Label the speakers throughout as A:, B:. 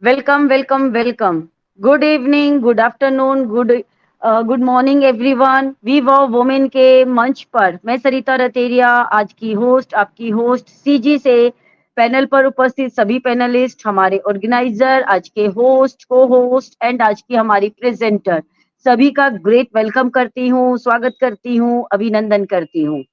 A: Welcome, welcome, welcome. Good evening, good afternoon, good morning everyone. We वो women के मंच पर मैं सरिता रतेरिया, आज की होस्ट, आपकी होस्ट सीजी से पैनल पर उपस्थित सभी पैनलिस्ट, हमारे ऑर्गेनाइजर, आज के होस्ट, को होस्ट एंड आज की हमारी प्रेजेंटर, सभी का ग्रेट वेलकम करती हूँ, स्वागत करती हूँ, अभिनंदन करती हूँ।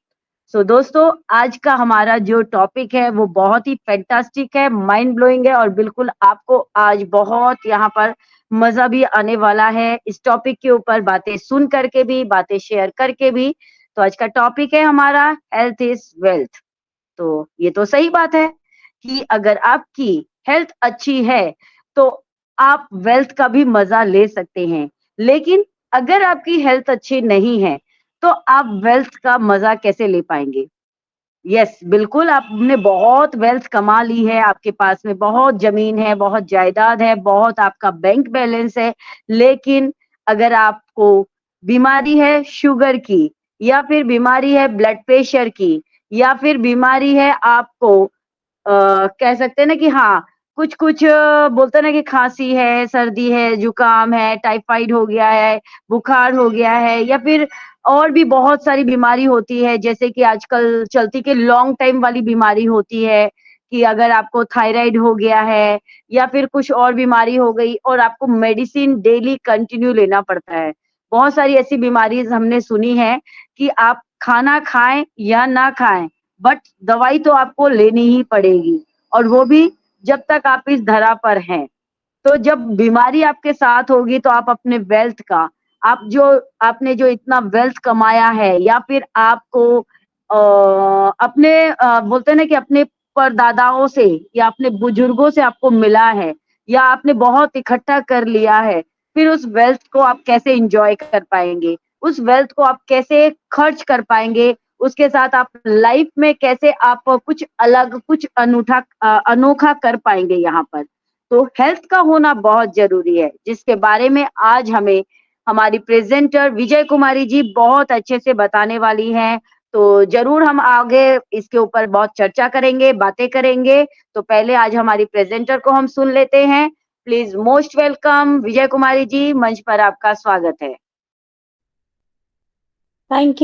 A: दोस्तों, आज का हमारा जो टॉपिक है वो बहुत ही फैंटास्टिक है, माइंड ब्लोइंग है और बिल्कुल आपको आज बहुत यहाँ पर मजा भी आने वाला है इस टॉपिक के ऊपर, बातें सुन करके भी, बातें शेयर करके भी। तो आज का टॉपिक है हमारा हेल्थ इज वेल्थ। तो ये तो सही बात है कि अगर आपकी हेल्थ अच्छी है तो आप वेल्थ का भी मजा ले सकते हैं, लेकिन अगर आपकी हेल्थ अच्छी नहीं है तो आप वेल्थ का मजा कैसे ले पाएंगे? यस, बिल्कुल, आपने बहुत वेल्थ कमा ली है, आपके पास में बहुत ज़मीन है, बहुत जायदाद है, बहुत आपका बैंक बैलेंस है, लेकिन अगर आपको बीमारी है शुगर की, या फिर बीमारी है ब्लड प्रेशर की, या फिर बीमारी है आपको कह सकते हैं ना कि हाँ, कुछ-कुछ बोलते हैं ना कि खाँसी है, सर्दी है, जुकाम है, टाइफाइड हो गया है, बुखार हो गया है, या फिर और भी बहुत सारी बीमारी होती है, जैसे कि आजकल चलती कि लॉन्ग टाइम वाली बीमारी होती है, कि अगर आपको थायराइड हो गया है या फिर कुछ और बीमारी हो गई और आपको मेडिसिन डेली कंटिन्यू लेना पड़ता है। बहुत सारी ऐसी बीमारीज़ हमने सुनी है कि आप खाना खाएँ या ना खाएँ, बट दवाई तो आपको लेनी ही पड़ेगी, और वो भी जब तक आप इस धरा पर हैं। तो जब बीमारी आपके साथ होगी तो आप अपने वेल्थ का, आप जो आपने जो इतना वेल्थ कमाया है, या फिर आपको अपने बोलते हैं ना कि अपने परदादाओं से या अपने बुजुर्गों से आपको मिला है, या आपने बहुत इकट्ठा कर लिया है, फिर उस वेल्थ को आप कैसे एन्जॉय कर पाएँगे? उस वेल्थ को आप कैसे खर्च कर पाएँगे? उसके साथ आप लाइफ में कैसे आप कुछ अलग, कुछ अनोखा कर पाएँगे यहाँ पर? तो हेल्थ का होना बहुत ज़रूरी है, जिसके बारे में आज हमें हमारी प्रेज़ेंटर विजय कुमारी जी बहुत अच्छे से बताने वाली हैं। तो ज़रूर हम आगे इसके ऊपर बहुत चर्चा करेंगे, बातें करेंगे। तो पहले आज हमारी प्रेज़ेंटर को हम सुन लेते हैं। प्लीज़ मोस्ट वेलकम विजय कुमारी जी, मंच पर आपका स्वागत है।
B: Thank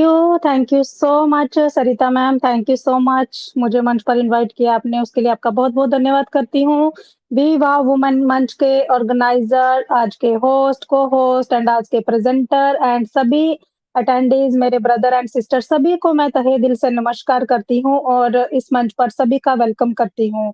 B: you so much Sarita ma'am, thank you so much मुझे मंच पर इनवाइट किया आपने, उसके लिए आपका बहुत-बहुत धन्यवाद करती हूँ। वी वाह वुमेन मंच के ऑर्गेनाइज़र, आज के होस्ट, को-होस्ट एंड आज के प्रेज़ेंटर एंड सभी अटेंडीज़, मेरे ब्रदर एंड सिस्टर सभी को मैं तहे दिल से नमस्कार करती हूँ और इस मंच पर सभी का वेलकम करती हूँ।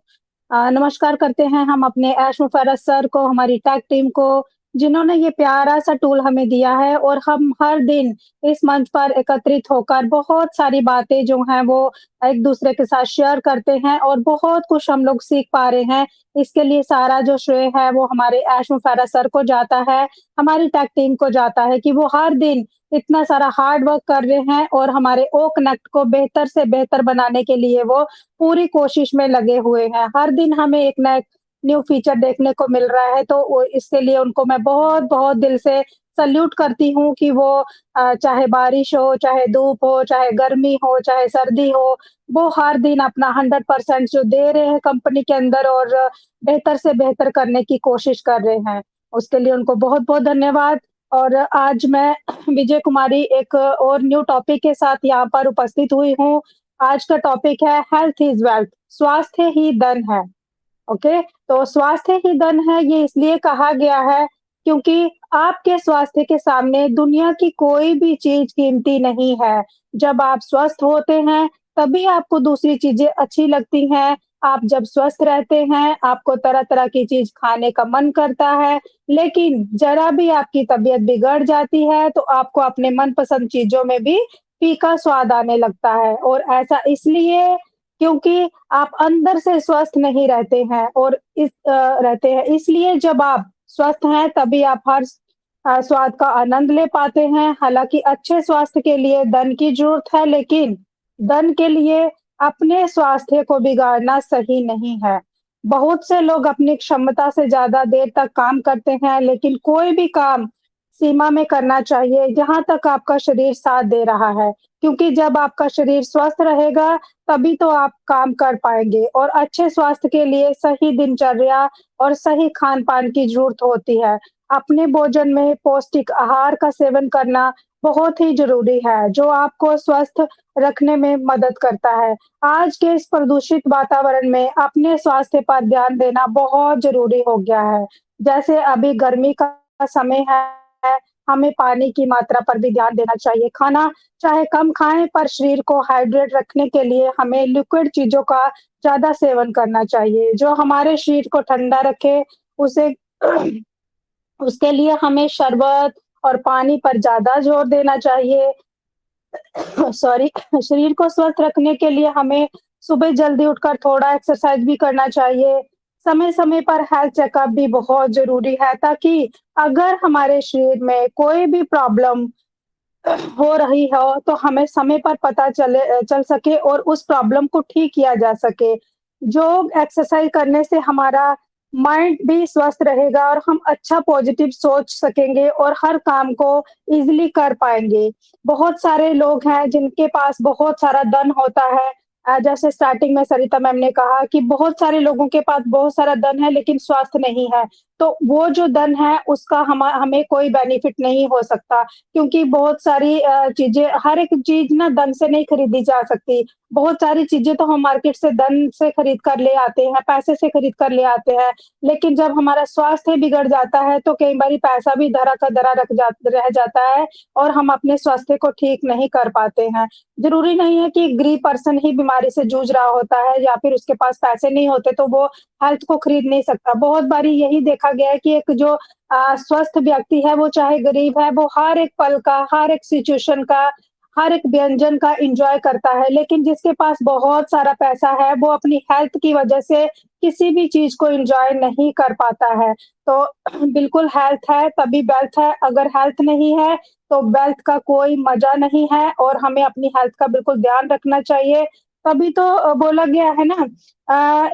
B: नमस्कार करते हैं हम अपने ऐश मुफर्रस सर को, हमारी टैग टीम को, जिन्होंने ये प्यारा-सा टूल हमें दिया है और हम हर दिन इस मंच पर एकत्रित होकर बहुत सारी बातें जो हैं वो एक-दूसरे के साथ शेयर करते हैं और बहुत कुछ हम लोग सीख पा रहे हैं। इसके लिए सारा जो श्रेय है वो हमारे ऐश मुफर्रह सर को जाता है, हमारी टेक टीम को जाता है कि वो हर दिन इतना सारा हार्ड वर्क कर रहे हैं और हमारे ओ कनेक्ट को बेहतर से बेहतर बनाने के लिए वो पूरी कोशिश में लगे हुए हैं। हर दिन हमें एक ना एक न्यू फीचर देखने को मिल रहा है, तो वो इसके लिए उनको मैं बहुत-बहुत दिल से सैल्यूट करती हूँ कि वो चाहे बारिश हो, चाहे धूप हो, चाहे गर्मी हो, चाहे सर्दी हो, वो हर दिन अपना 100% जो दे रहे हैं कंपनी के अंदर और बेहतर से बेहतर करने की कोशिश कर रहे हैं। उसके लिए उनको बहुत-बहुत धन्यवाद और आज मैं विजय कुमारी एक और न्यू टॉपिक के साथ यहाँ पर उपस्थित हुई हूँ। आज का टॉपिक है हेल्थ इज़ वेल्थ, स्वास्थ्य ही धन है। ओके, तो स्वास्थ्य ही धन है ये इसलिए कहा गया है क्योंकि आपके स्वास्थ्य के सामने दुनिया की कोई भी चीज़ कीमती नहीं है। जब आप स्वस्थ होते हैं, तभी आपको दूसरी चीज़ें अच्छी लगती हैं। आप जब स्वस्थ रहते हैं, आपको तरह-तरह की चीज़ खाने का मन करता है, लेकिन ज़रा भी आपकी तबीयत बिगड़ जाती है, तो आपको अपने मनपसंद चीज़ों में भी फीका स्वाद आने लगता है और ऐसा इसलिए क्योंकि आप अंदर से स्वस्थ नहीं रहते हैं और रहते हैं। इसलिए जब आप स्वस्थ हैं तभी आप हर स्वाद का आनंद ले पाते हैं। हालाँकि अच्छे स्वास्थ्य के लिए धन की ज़रूरत है, लेकिन धन के लिए अपने स्वास्थ्य को बिगाड़ना सही नहीं है। बहुत से लोग अपनी क्षमता से ज़्यादा देर तक काम करते हैं, लेकिन कोई भी काम सीमा में करना चाहिए, जहाँ तक आपका शरीर साथ दे रहा है। क्योंकि जब आपका शरीर स्वस्थ रहेगा, तभी तो आप काम कर पाएँगे और अच्छे स्वास्थ्य के लिए सही दिनचर्या और सही खान-पान की ज़रूरत होती है। अपने भोजन में पौष्टिक आहार का सेवन करना बहुत ही ज़रूरी है, जो आपको स्वस्थ रखने में मदद करता है। आज के इस प्रदूषित वातावरण में अपने स्वास्थ्य पर ध्यान देना बहुत ज़रूरी हो गया है। जैसे अभी गर्मी का समय है, हमें पानी की मात्रा पर भी ध्यान देना चाहिए। खाना चाहे कम खाएँ पर शरीर को हाइड्रेट रखने के लिए हमें लिक्विड चीज़ों का ज़्यादा सेवन करना चाहिए, जो हमारे शरीर को ठंडा रखे, उसे उसके लिए हमें शरबत और पानी पर ज़्यादा जोर देना चाहिए। सॉरी शरीर को स्वस्थ रखने के लिए हमें सुबह जल्दी उठकर थोड़ा एक्सरसाइज भी करना चाहिए। समय-समय पर हेल्थ चेकअप भी बहुत ज़रूरी है ताकि अगर हमारे शरीर में कोई भी प्रॉब्लम हो रही हो, तो हमें समय पर पता चल सके और उस प्रॉब्लम को ठीक किया जा सके। जो एक्सरसाइज़ करने से हमारा माइंड भी स्वस्थ रहेगा और हम अच्छा पॉज़िटिव सोच सकेंगे और हर काम को ईज़िली कर पाएँगे। बहुत सारे लोग हैं जिनके पास बहुत सारा धन होता है। जैसे स्टार्टिंग में सरिता मैम ने कहा कि बहुत सारे लोगों के पास बहुत सारा धन है लेकिन स्वास्थ्य नहीं है। तो वो जो धन है उसका हमें कोई बेनिफिट नहीं हो सकता। क्योंकि बहुत सारी चीज़ें हर एक चीज़ ना धन से नहीं खरीदी जा सकती। बहुत सारी चीज़ें तो हम मार्केट से धन से खरीद कर ले आते हैं, पैसे से खरीद कर ले आते हैं। लेकिन जब हमारा स्वास्थ्य बिगड़ जाता है, तो कई बारी पैसा भी धरा का धरा रह जाता है और हम अपने स्वास्थ्य को ठीक नहीं कर पाते हैं। ज़रूरी नहीं है कि गरीब पर्सन ही बीमारी से जूझ रहा होता है या फिर उसके पास पैसे नहीं होते, तो वो हेल्थ को खरीद नहीं सकता। बहुत बारी यही देखा गया है कि एक जो स्वस्थ व्यक्ति है, वो चाहे गरीब है, वो हर एक पल का, हर एक सिचुएशन का, हर एक व्यंजन का एन्जॉय करता है। लेकिन जिसके पास बहुत सारा पैसा है, वो अपनी हेल्थ की वजह से किसी भी चीज़ को एन्जॉय नहीं कर पाता है। तो बिल्कुल हेल्थ है, तभी वेल्थ है। अगर हेल्थ नहीं है, तो वेल्थ का कोई मज़ा नहीं है और हमें अपनी हेल्थ का बिल्कुल ध्यान रखना चाहिए। तभी तो बोला गया है ना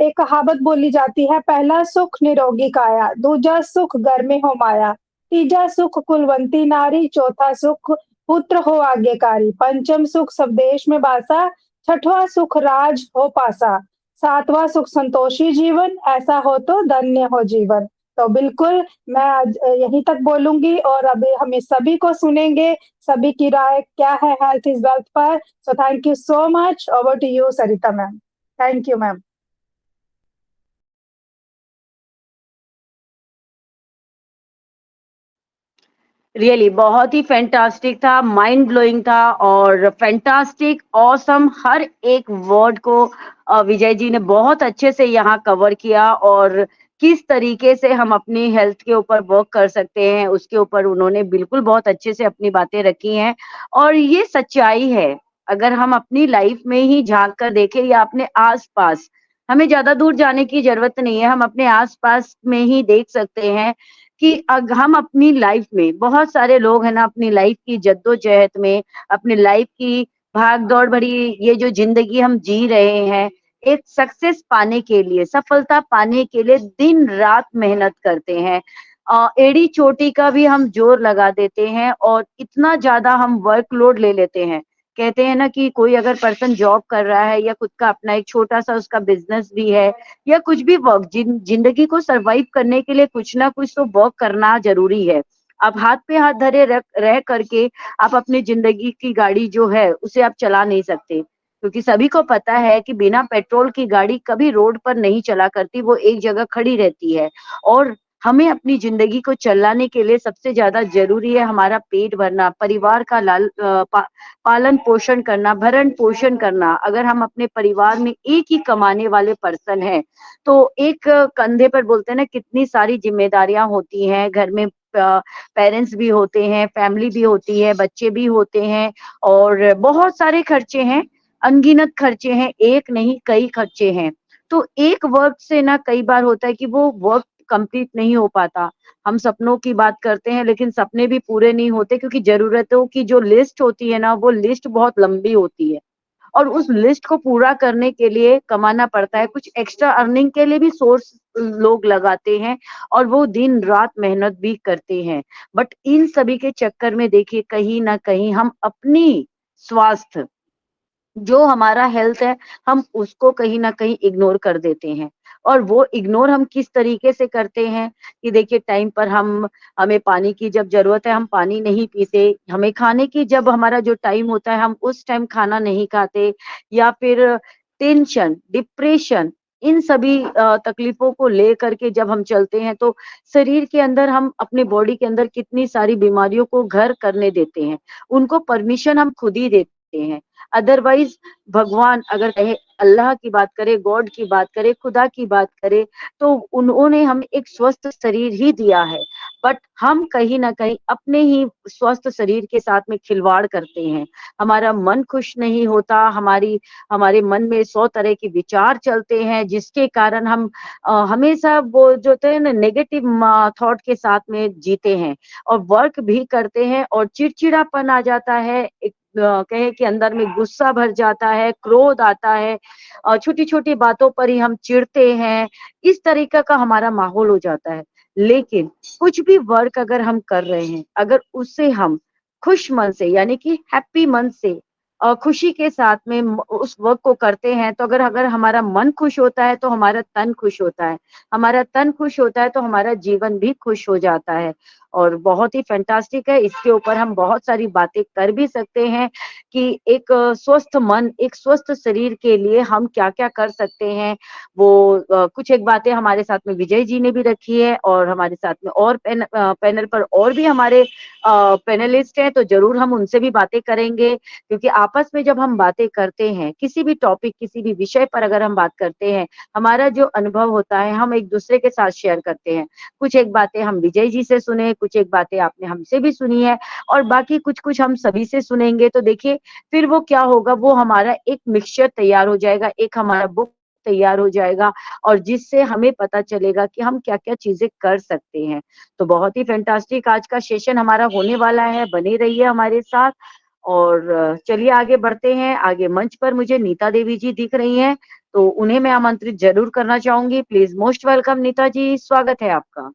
B: एक कहावत बोली जाती है, पहला सुख निरोगी काया, दूजा सुख घर में हो माया, तीजा सुख कुलवंती नारी, चौथा सुख पुत्र हो आज्ञाकारी, पंचम सुख स्वदेश में वासा, छठवां सुख राज हो पासा, सातवां सुख संतोषी जीवन, ऐसा हो तो धन्य हो जीवन। तो बिल्कुल मैं आज यहीं तक बोलूँगी और अभी हम इस सभी को सुनेंगे, सभी की राय क्या है हेल्थ इज़ वेल्थ पर। So thank you so much, over to you Sarita ma'am. Thank you ma'am.
A: Really बहुत ही फैंटास्टिक था, माइंड ब्लोइंग था और फैंटास्टिक, ऑसम हर एक वर्ड को विजय जी ने बहुत अच्छे से यहाँ कवर किया और किस तरीके से हम अपनी हेल्थ के ऊपर वर्क कर सकते हैं, उसके ऊपर उन्होंने बिल्कुल बहुत अच्छे से अपनी बातें रखी हैं और ये सच्चाई है। अगर हम अपनी लाइफ में ही झाँक कर देखें या अपने आस-पास, हमें ज़्यादा दूर जाने की ज़रूरत नहीं है, हम अपने आस-पास में ही देख सकते हैं कि हम अपनी लाइफ में बहुत सारे लोग हैं ना अपनी लाइफ की जद्दोजहद में, अपनी लाइफ की भाग-दौड़ भरी ये जो ज़िंदगी हम जी रहे हैं, एक सक्सेस पाने के लिए, सफलता पाने के लिए दिन-रात मेहनत करते हैं। एड़ी-चोटी का भी हम ज़ोर लगा देते हैं और इतना ज़्यादा हम वर्कलोड ले लेते हैं। कहते हैं ना कि कोई अगर पर्सन जॉब कर रहा है या खुद का अपना एक छोटा-सा उसका बिज़नेस भी है या कुछ भी वर्क ज़िंदगी को सर्वाइव करने के लिए कुछ ना कुछ तो वर्क करना ज़रूरी है। आप हाथ पे हाथ धरे रह करके आप अपनी ज़िंदगी की गाड़ी जो है, उसे आप चला नहीं सकते। क्योंकि सभी को पता है कि बिना पेट्रोल की गाड़ी कभी रोड पर नहीं चला करती, वो एक जगह खड़ी रहती है। और हमें अपनी ज़िंदगी को चलाने के लिए सबसे ज़्यादा ज़रूरी है हमारा पेट भरना, परिवार का पालन-पोषण करना, भरण-पोषण करना। अगर हम अपने परिवार में एक ही कमाने वाले पर्सन हैं, तो एक कंधे पर बोलते हैं ना कितनी सारी ज़िम्मेदारियाँ होती हैं, घर में पेरेंट्स भी होते हैं, फैमिली भी होती है, बच्चे भी होते हैं और बहुत सारे खर्चे हैं, अनगिनत खर्चे हैं, एक नहीं कई खर्चे हैं। तो एक वर्क से ना कई बार होता है कि वो वर्क कंप्लीट नहीं हो पाता। हम सपनों की बात करते हैं लेकिन सपने भी पूरे नहीं होते क्योंकि ज़रूरतों की जो लिस्ट होती है ना, वो लिस्ट बहुत लंबी होती है। और उस लिस्ट को पूरा करने के लिए कमाना पड़ता है, कुछ एक्स्ट्रा अर्निंग के लिए भी सोर्स लोग लगाते हैं और वो दिन-रात मेहनत भी करते हैं। बट इन सभी के चक्कर में देखिए कहीं न कहीं हम अपनी स्वास्थ्य, जो हमारा हेल्थ है, हम उसको कहीं न कहीं इग्नोर कर देते हैं। और वो इग्नोर हम किस तरीके से करते हैं कि देखिए टाइम पर हमें पानी की जब ज़रूरत है, हम पानी नहीं पीते, हमें खाने की जब हमारा जो टाइम होता है, हम उस टाइम खाना नहीं खाते, या फिर टेंशन, डिप्रेशन, इन सभी तकलीफ़ों को लेकर के जब हम चलते हैं, तो शरीर के अंदर हम अपने बॉडी के अंदर कितनी सारी बीमारियों को घर करने देते हैं। उनको परमिशन हम खुद ही देते हैं। अदरवाइज़ भगवान अगर कहें, अल्लाह की बात करें, गॉड की बात करें, खुदा की बात करें, तो उन्होंने हमें एक स्वस्थ शरीर ही दिया है। बट हम कहीं न कहीं अपने ही स्वस्थ शरीर के साथ में खिलवाड़ करते हैं। हमारा मन खुश नहीं होता, हमारे मन में 100 तरह के विचार चलते हैं, जिसके कारण हम हमेशा वो जो होते हैं ना नेगेटिव थॉट के साथ में जीते हैं, और वर्क भी करते हैं और चिड़चिड़ापन आ जाता है, एक कहें कि अंदर में गुस्सा भर जाता है, क्रोध आता है, छोटी-छोटी बातों पर ही हम चिढ़ते हैं, इस तरीके का हमारा माहौल हो जाता है। लेकिन कुछ भी वर्क अगर हम कर रहे हैं, अगर उससे हम खुश मन से यानी कि हैप्पी मन से खुशी के साथ में उस वर्क को करते हैं, तो अगर अगर हमारा मन खुश होता है, तो हमारा तन खुश होता है। हमारा तन खुश होता है, तो हमारा जीवन भी खुश हो जाता है। और बहुत ही फैंटास्टिक है, इसके ऊपर हम बहुत सारी बातें कर भी सकते हैं कि एक स्वस्थ मन, एक स्वस्थ शरीर के लिए हम क्या-क्या कर सकते हैं। वो कुछ एक बातें हमारे साथ में विजय जी ने भी रखी है, और हमारे साथ में और पैनल पर और भी हमारे पैनलिस्ट हैं, तो ज़रूर हम उनसे भी बातें करेंगे, क्योंकि आपस में जब हम बातें करते हैं, किसी भी टॉपिक, किसी भी विषय पर अगर हम बात करते हैं, हमारा जो अनुभव होता है, हम एक-दूसरे के साथ शेयर करते हैं। कुछ एक बातें हम विजय जी से सुने, कुछ एक बातें आपने हमसे भी सुनी है, और बाकी कुछ-कुछ हम सभी से सुनेंगे, तो देखिए फिर वो क्या होगा, वो हमारा एक मिक्सचर तैयार हो जाएगा, एक हमारा बुक तैयार हो जाएगा, और जिससे हमें पता चलेगा कि हम क्या-क्या चीज़ें कर सकते हैं। तो बहुत ही फैंटास्टिक आज का सेशन हमारा होने वाला है, बने रहिए हमारे साथ। और चलिए आगे बढ़ते हैं। आगे मंच पर मुझे नीता देवी जी दिख रही हैं, तो उन्हें मैं आमंत्रित ज़रूर करना चाहूँगी। प्लीज़ मोस्ट वेलकम नीता जी, स्वागत है आपका।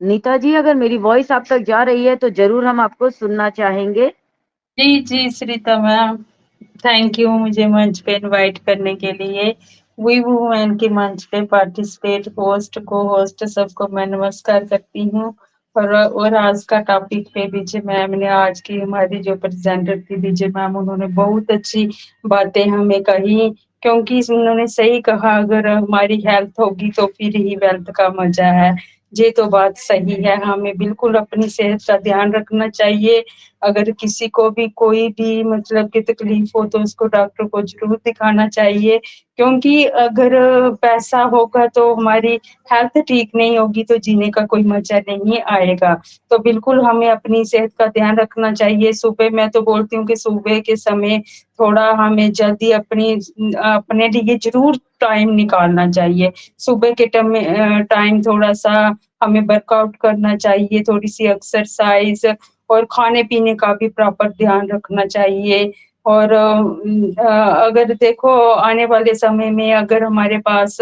A: नीता जी, अगर मेरी वॉइस आप तक जा रही है, तो ज़रूर हम आपको सुनना चाहेंगे।
C: जी, जी, श्रीता मैम, थैंक यू मुझे मंच पे इनवाइट करने के लिए। वी वुमेन के मंच पे पार्टिसिपेट होस्ट, को-होस्ट सबको मैं नमस्कार करती हूँ। और आज का टॉपिक पे विजय मैम ने, आज की हमारी जो प्रेजेंटर थी विजय मैम, उन्होंने बहुत अच्छी बातें हमें कही, क्योंकि उन्होंने सही कहा, अगर हमारी हेल्थ होगी तो फिर ही वेल्थ का मजा है। ये तो बात सही है, हमें बिल्कुल अपनी सेहत का ध्यान रखना चाहिए। अगर किसी को भी कोई भी मतलब की तकलीफ हो, तो उसको डॉक्टर को ज़रूर दिखाना चाहिए, क्योंकि अगर पैसा होगा तो हमारी हेल्थ ठीक नहीं होगी, तो जीने का कोई मज़ा नहीं आएगा। तो बिल्कुल हमें अपनी सेहत का ध्यान रखना चाहिए। सुबह मैं तो बोलती हूँ कि सुबह के समय थोड़ा हमें जल्दी अपने लिए ज़रूर टाइम निकालना चाहिए। सुबह के टाइम थोड़ा-सा हमें वर्कआउट करना चाहिए, थोड़ी-सी एक्सरसाइज़, और खाने-पीने का भी प्रॉपर ध्यान रखना चाहिए। और अगर देखो आने वाले समय में अगर हमारे पास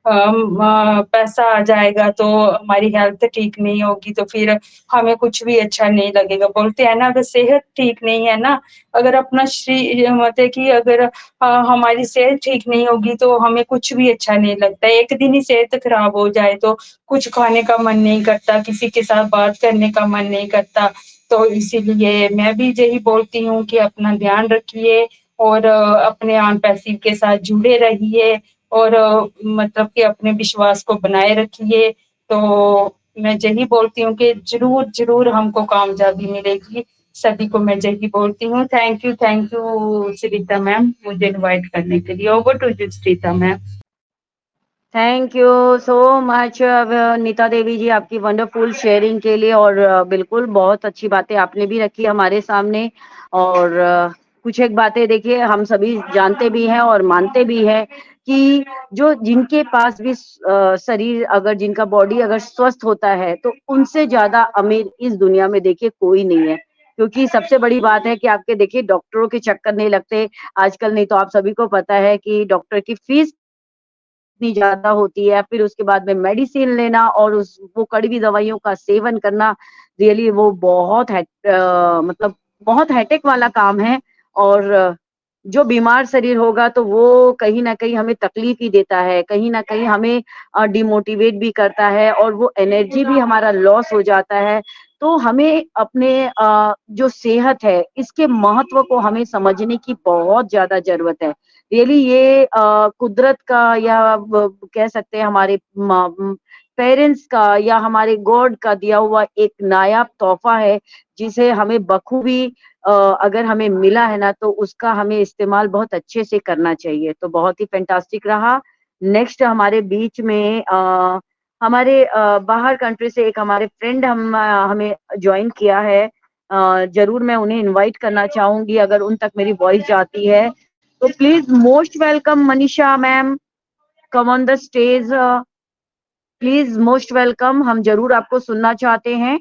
C: पैसा आ जाएगा, तो हमारी हेल्थ ठीक नहीं होगी, तो फिर हमें कुछ भी अच्छा नहीं लगेगा। बोलते हैं ना, अगर सेहत ठीक नहीं है ना, अगर अपना मतलब कि अगर हमारी सेहत ठीक नहीं होगी, तो हमें कुछ भी अच्छा नहीं लगता। एक दिन ही सेहत खराब हो जाए, तो कुछ खाने का मन नहीं करता, किसी के साथ बात करने का मन नहीं करता। तो इसीलिए मैं भी यही बोलती हूँ कि अपना ध्यान रखिए, और अपने आन पैसिव के साथ जुड़े रहिए, और मतलब कि अपने विश्वास को बनाए रखिए। तो मैं यही बोलती हूँ कि ज़रूर हमको कामयाबी मिलेगी। सभी को मैं यही बोलती हूँ। थैंक यू श्रीता मैम, मुझे इनवाइट करने के लिए। Over to you Shrita ma'am.
A: Thank you so much Nita Devi ji, आपकी वंडरफुल शेयरिंग के लिए। और बिल्कुल बहुत अच्छी बातें आपने भी रखी हमारे सामने। और कुछ एक बातें देखिए हम सभी जानते भी हैं और मानते भी हैं कि जो जिनके पास भी शरीर, अगर जिनका बॉडी अगर स्वस्थ होता है, तो उनसे ज़्यादा अमीर इस दुनिया में देखिए कोई नहीं है। क्योंकि सबसे बड़ी बात है कि आपके देखिए डॉक्टरों के चक्कर नहीं लगते आजकल, नहीं तो आप सभी को पता है कि डॉक्टर की फीस इतनी ज़्यादा होती है, फिर उसके बाद में मेडिसिन लेना और उस वो कड़वी दवाइयों का सेवन करना, रियली वो बहुत मतलब बहुत हेडेक वाला काम है। और जो बीमार शरीर होगा तो वो कहीं न कहीं हमें तकलीफ ही देता है, कहीं न कहीं हमें डिमोटिवेट भी करता है और वो एनर्जी भी हमारा लॉस हो जाता है। तो हमें अपने जो सेहत है, इसके महत्व को हमें समझने की बहुत ज़्यादा ज़रूरत है। रियली ये कुदरत का या कह सकते हैं हमारे पेरेंट्स का या हमारे गॉड का दिया हुआ एक नायाब तोहफा है, जिसे हमें बखूबी अगर हमें मिला है ना, तो उसका हमें इस्तेमाल बहुत अच्छे से करना चाहिए। तो बहुत ही फैंटास्टिक रहा। नेक्स्ट हमारे बीच में हमारे बाहर कंट्री से एक हमारे फ्रेंड हमें जॉइन किया है। ज़रूर मैं उन्हें इनवाइट करना चाहूँगी अगर उन तक मेरी वॉइस जाती है। तो please most welcome Manisha ma'am, come on the stage. Please most welcome, हम जरूर आपको सुनना चाहते हैं।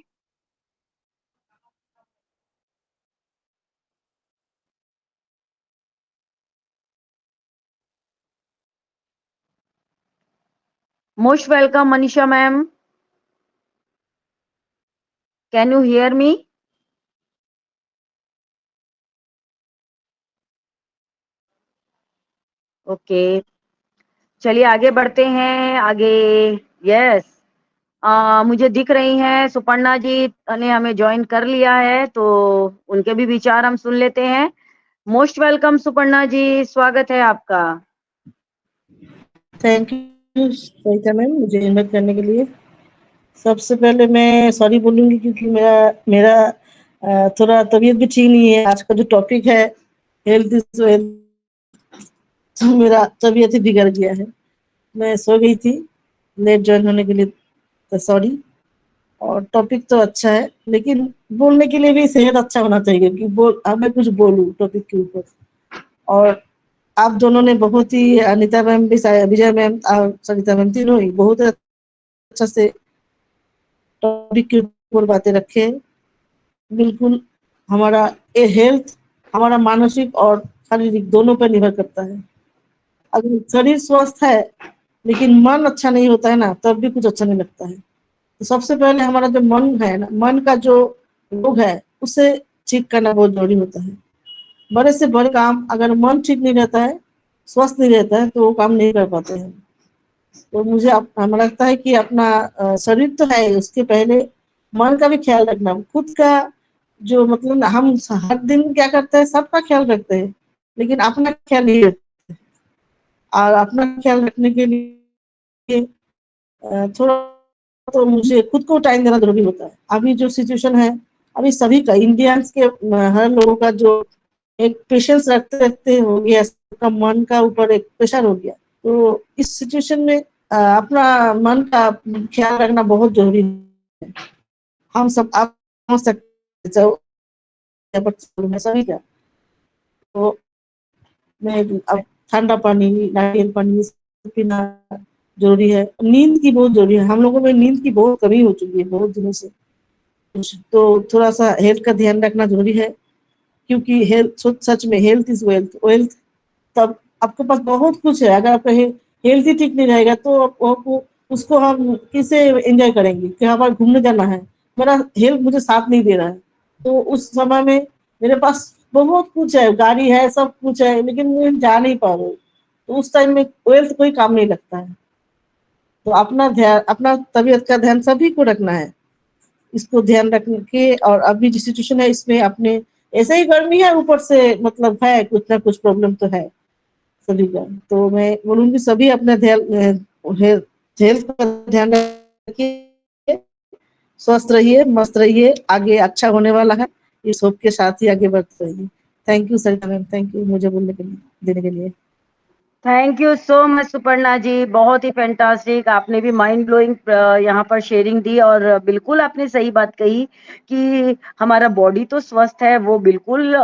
A: Most welcome Manisha ma'am, can you hear me? Okay, चलिए आगे बढ़ते हैं आगे। यस, मुझे दिख रही हैं सुपर्णा जी ने हमें ज्वाइन कर लिया है, तो उनके भी विचार हम सुन लेते हैं। मोस्ट वेलकम सुपर्णा जी, स्वागत है आपका।
D: थैंक यू सविता मैम मुझे इन्वाइट करने के लिए। सबसे पहले मैं सॉरी बोलूँगी क्योंकि मेरा मेरा थोड़ा तबीयत भी ठीक नहीं है। आज का जो टॉपिक है हेल्थ इज वेल्थ, तो मेरा तबीयत ही बिगड़ गया है। मैं सो गई थी लेट ज्वाइन होने के लिए, तो सॉरी। और टॉपिक तो अच्छा है लेकिन बोलने के लिए भी सेहत अच्छा होना चाहिए कि मैं कुछ बोलूँ टॉपिक के ऊपर। और आप दोनों ने बहुत ही, अनिता मैम भी, विजय मैम और सरिता मैम, तीनों ही बहुत अच्छा से टॉपिक के ऊपर बातें रखे। बिल्कुल हमारा ये हेल्थ हमारा मानसिक और शारीरिक दोनों पर निर्भर करता है। अगर शरीर स्वस्थ है लेकिन मन अच्छा नहीं होता है ना, तब भी कुछ अच्छा नहीं लगता है। तो सबसे पहले हमारा जो मन है ना, मन का जो रोग है उसे ठीक करना बहुत जरूरी होता है। बड़े से बड़े काम अगर मन ठीक नहीं रहता है, स्वस्थ नहीं रहता है, तो वो काम नहीं कर पाते हैं। तो मुझे हमें लगता है कि अपना शरीर तो है, उसके पहले मन का भी ख्याल रखना, खुद का जो मतलब हम हर दिन क्या करते हैं, सबका ख्याल रखते हैं लेकिन अपना ख्याल नहीं रखते। और अपना ख्याल रखने के लिए थोड़ा तो मुझे खुद को टाइम देना जरूरी होता है। अभी जो सिचुएशन है, अभी सभी का इंडियंस के हर लोगों का जो एक पेशेंस रखते रखते हो गया, सबका मन का ऊपर एक प्रेशर हो गया। तो इस सिचुएशन में अपना मन का ख्याल रखना बहुत जरूरी है। हम सब आप समझ सकते हैं सभी का। तो मैं अब ठंडा पानी, नारियल पानी पीना जरूरी है। नींद की बहुत जरूरी है, हम लोगों में नींद की बहुत कमी हो चुकी है बहुत दिनों से। तो थोड़ा सा हेल्थ का ध्यान रखना जरूरी है, क्योंकि हेल्थ सच में हेल्थ इज वेल्थ। वेल्थ तब आपके पास बहुत कुछ है, अगर आपका हेल्थ ही ठीक नहीं रहेगा तो आपको उसको हम किसे एंजॉय करेंगे कि हमारा घूमने जाना है, मेरा हेल्थ मुझे साथ नहीं दे रहा है, तो उस समय में मेरे पास बहुत कुछ है, गाड़ी है, सब कुछ है, लेकिन मैं जा नहीं पा रहा हूँ, तो उस टाइम में वेल्थ कोई काम नहीं लगता है। तो अपना ध्यान, अपना तबीयत का ध्यान सभी को रखना है। इसको ध्यान रख के, और अभी जो सिचुएशन है इसमें अपने, ऐसे ही गर्मी है, ऊपर से मतलब है कुछ ना कुछ प्रॉब्लम तो है सभी का। तो मैं बोलूंगी सभी अपना ध्यान, हेल्थ का ध्यान रखिए, स्वस्थ रहिए, मस्त रहिए, आगे अच्छा होने वाला है, इस होप के साथ ही आगे बढ़ते रहिए। Thank you Sarita ma'am, thank you मुझे बोलने के लिए, देने के लिए।
A: Thank you so much Suparna ji, बहुत ही फैंटास्टिक, आपने भी माइंड ब्लोइंग यहाँ पर शेयरिंग दी। और बिल्कुल आपने सही बात कही कि हमारा बॉडी तो स्वस्थ है, वो बिल्कुल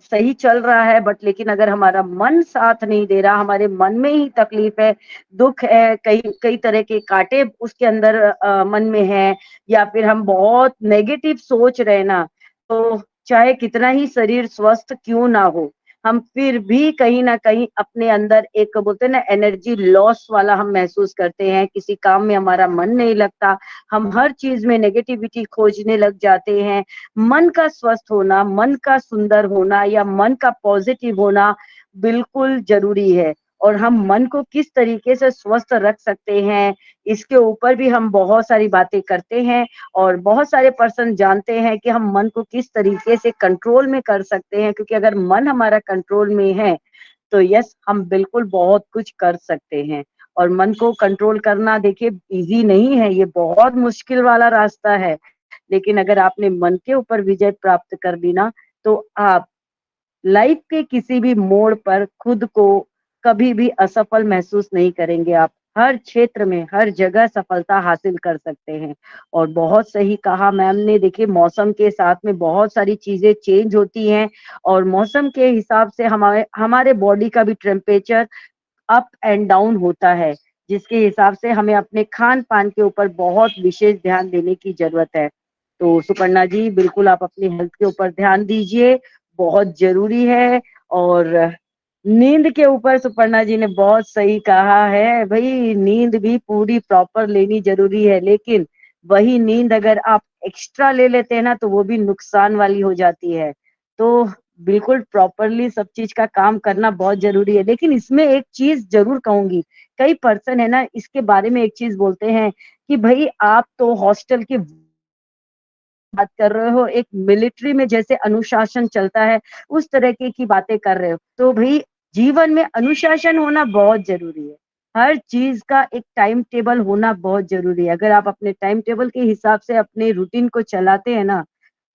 A: सही चल रहा है, बट लेकिन अगर हमारा मन साथ नहीं दे रहा, हमारे मन में ही तकलीफ है, दुख है, कई कई तरह के कांटे उसके अंदर मन में है, या फिर हम बहुत नेगेटिव सोच रहे ना, तो चाहे कितना ही शरीर स्वस्थ क्यों ना हो, हम फिर भी कहीं न कहीं अपने अंदर एक बोलते हैं ना एनर्जी लॉस वाला हम महसूस करते हैं, किसी काम में हमारा मन नहीं लगता, हम हर चीज़ में नेगेटिविटी खोजने लग जाते हैं। मन का स्वस्थ होना, मन का सुंदर होना या मन का पॉज़िटिव होना बिल्कुल ज़रूरी है और हम मन को किस तरीके से स्वस्थ रख सकते हैं, इसके ऊपर भी हम बहुत सारी बातें करते हैं और बहुत सारे पर्सन जानते हैं कि हम मन को किस तरीके से कंट्रोल में कर सकते हैं क्योंकि अगर मन हमारा कंट्रोल में है, तो यस हम बिल्कुल बहुत कुछ कर सकते हैं और मन को कंट्रोल करना देखिए ईज़ी नहीं है, ये बहुत मुश्किल वाला रास्ता है। लेकिन अगर आपने मन के ऊपर विजय प्राप्त कर ली ना, तो आप लाइफ के किसी भी मोड़ पर खुद को कभी भी असफल महसूस नहीं करेंगे आप। हर क्षेत्र में, हर जगह सफलता हासिल कर सकते हैं और बहुत सही कहा मैम ने देखिए मौसम के साथ में बहुत सारी चीज़ें चेंज होती हैं और मौसम के हिसाब से हमारे हमारे बॉडी का भी टेम्परेचर अप एंड डाउन होता है, जिसके हिसाब से हमें अपने खान-पान के ऊपर बहुत विशेष ध्यान देने की ज़रूरत है। तो सुपर्णा जी बिल्कुल आप अपनी हेल्थ के ऊपर ध्यान दीजिए, बहुत ज़रूरी है और नींद के ऊपर सुपर्णा जी ने बहुत सही कहा है, भई नींद भी पूरी प्रॉपर लेनी ज़रूरी है, लेकिन वही नींद अगर आप एक्स्ट्रा ले लेते हैं ना, तो वो भी नुकसान वाली हो जाती है। तो बिल्कुल प्रॉपरली सब चीज़ का काम करना बहुत ज़रूरी है, लेकिन इसमें एक चीज़ ज़रूर कहूँगी, कई पर्सन है ना इसके बारे में एक चीज़ बोलते हैं कि भई आप तो हॉस्टल की बात कर रहे हो, एक मिलिट्री में जैसे अनुशासन चलता है, उस तरीके की बातें कर रहे हो। तो भई जीवन में अनुशासन होना बहुत ज़रूरी है। हर चीज़ का एक टाइम टेबल होना बहुत ज़रूरी है। अगर आप अपने टाइम टेबल के हिसाब से अपने रूटीन को चलाते हैं ना,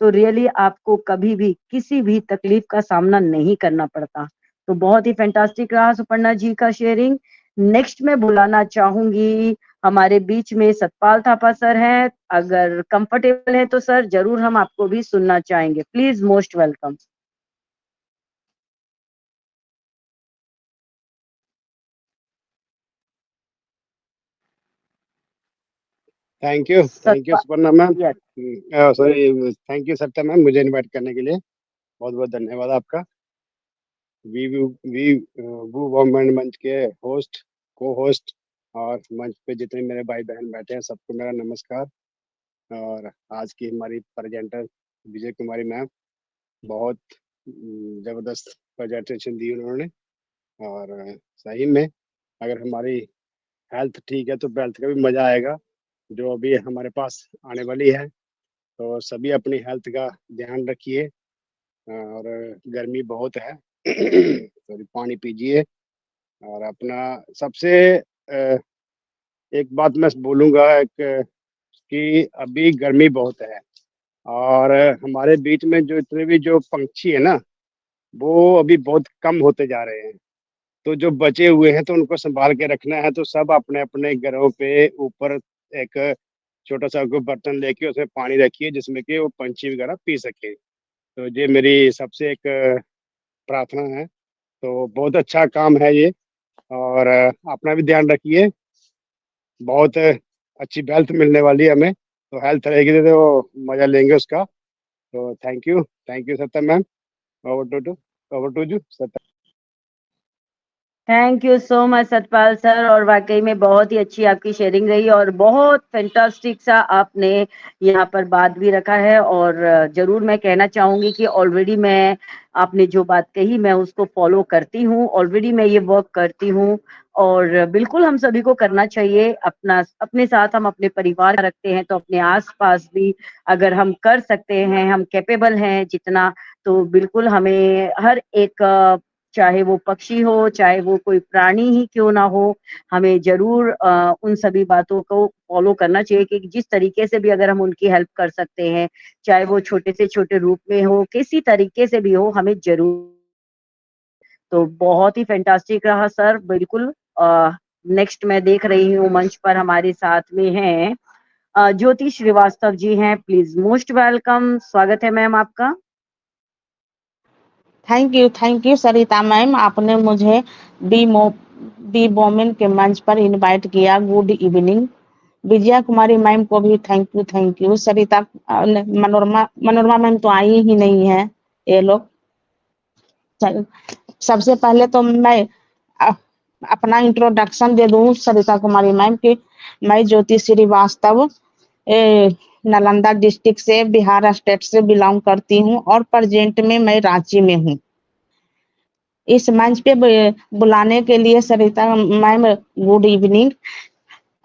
A: तो रियली आपको कभी भी किसी भी तकलीफ का सामना नहीं करना पड़ता। तो बहुत ही फैंटास्टिक रहा सुपर्णा जी का शेयरिंग। नेक्स्ट मैं बुलाना चाहूँगी हमारे बीच में सतपाल थापा सर हैं, अगर कंफर्टेबल है तो सर ज़रूर हम आपको भी सुनना चाहेंगे। Please most welcome.
E: Thank you
A: सतपा
E: Suparna ma'am.
A: Yes,
E: sorry, thank you Satya ma'am, मुझे इनवाइट करने के लिए बहुत बहुत धन्यवाद आपका। वी वी वो वुमेन मंच के होस्ट, को होस्ट और मंच पे जितने मेरे भाई बहन बैठे हैं सबको मेरा नमस्कार। और आज की हमारी प्रेजेंटर विजय कुमारी मैम बहुत ज़बरदस्त प्रेजेंटेशन दी उन्होंने। और सही में अगर हमारी हेल्थ ठीक है तो वेल्थ का भी मज़ा आएगा जो अभी हमारे पास आने वाली है। तो सभी अपनी हेल्थ का ध्यान रखिए और गर्मी बहुत है सॉरी, पानी पीजिए। और अपना सबसे एक बात मैं बोलूँगा कि अभी गर्मी बहुत है और हमारे बीच में जो इतने भी जो पंछी है ना वो अभी बहुत कम होते जा रहे हैं। तो जो बचे हुए हैं तो उनको संभाल के रखना है। तो सब अपने अपने घरों पे ऊपर एक छोटा सा कोई बर्तन लेके उसमें पानी रखिए जिसमें कि वो पंछी वगैरह पी सके। तो ये मेरी सबसे एक प्रार्थना है। तो बहुत अच्छा काम है ये। और अपना भी ध्यान रखिए। बहुत अच्छी हेल्थ मिलने वाली है हमें। तो हेल्थ रहेगी तो मजा लेंगे उसका। तो thank you Satya ma'am. Over to you Satya.
A: Thank you so much Satpal sir और वाक़ई में बहुत ही अच्छी आपकी शेयरिंग रही और बहुत फैंटास्टिक सा आपने यहाँ पर बात भी रखा है और ज़रूर मैं कहना चाहूँगी कि ऑलरेडी मैं आपने जो बात कही मैं उसको फ़ॉलो करती हूँ, ऑलरेडी मैं ये वर्क करती हूँ और बिल्कुल हम सभी को करना चाहिए। अपने साथ हम अपने परिवार का रखते हैं तो अपने आस-पास भी अगर हम कर सकते हैं, हम कैपेबल हैं जितना, तो बिल्कुल हमें हर एक चाहे वो पक्षी हो, चाहे वो कोई प्राणी ही क्यों ना हो, हमें ज़रूर उन सभी बातों को फ़ॉलो करना चाहिए कि जिस तरीके से भी अगर हम उनकी हेल्प कर सकते हैं, चाहे वो छोटे से छोटे रूप में हो, किसी तरीके से भी हो, हमें ज़रूर। तो बहुत ही फैंटास्टिक रहा सर, बिल्कुल। नेक्स्ट मैं देख रही हूँ मंच पर हमारे साथ में हैं ज्योति श्रीवास्तव जी हैं, प्लीज़ मोस्ट वेलकम, स्वागत है मैम आपका।
F: थैंक यू सरिता मैम, आपने मुझे बी वोमेन के मंच पर इनवाइट किया। Good evening. Vijaya Kumari ma'am को भी thank you. Sarita Manorama ma'am तो आई ही नहीं है ये लोग। सबसे पहले तो मैं अपना इंट्रोडक्शन दे दूं सरिता कुमारी मैम की। मैं ज्योति श्रीवास्तव नालंदा डिस्ट्रिक्ट से बिहार स्टेट से बिलोंग करती हूँ और प्रेजेंट में मैं रांची में हूँ। इस मंच पे बुलाने के लिए सरिता मैम गुड इवनिंग।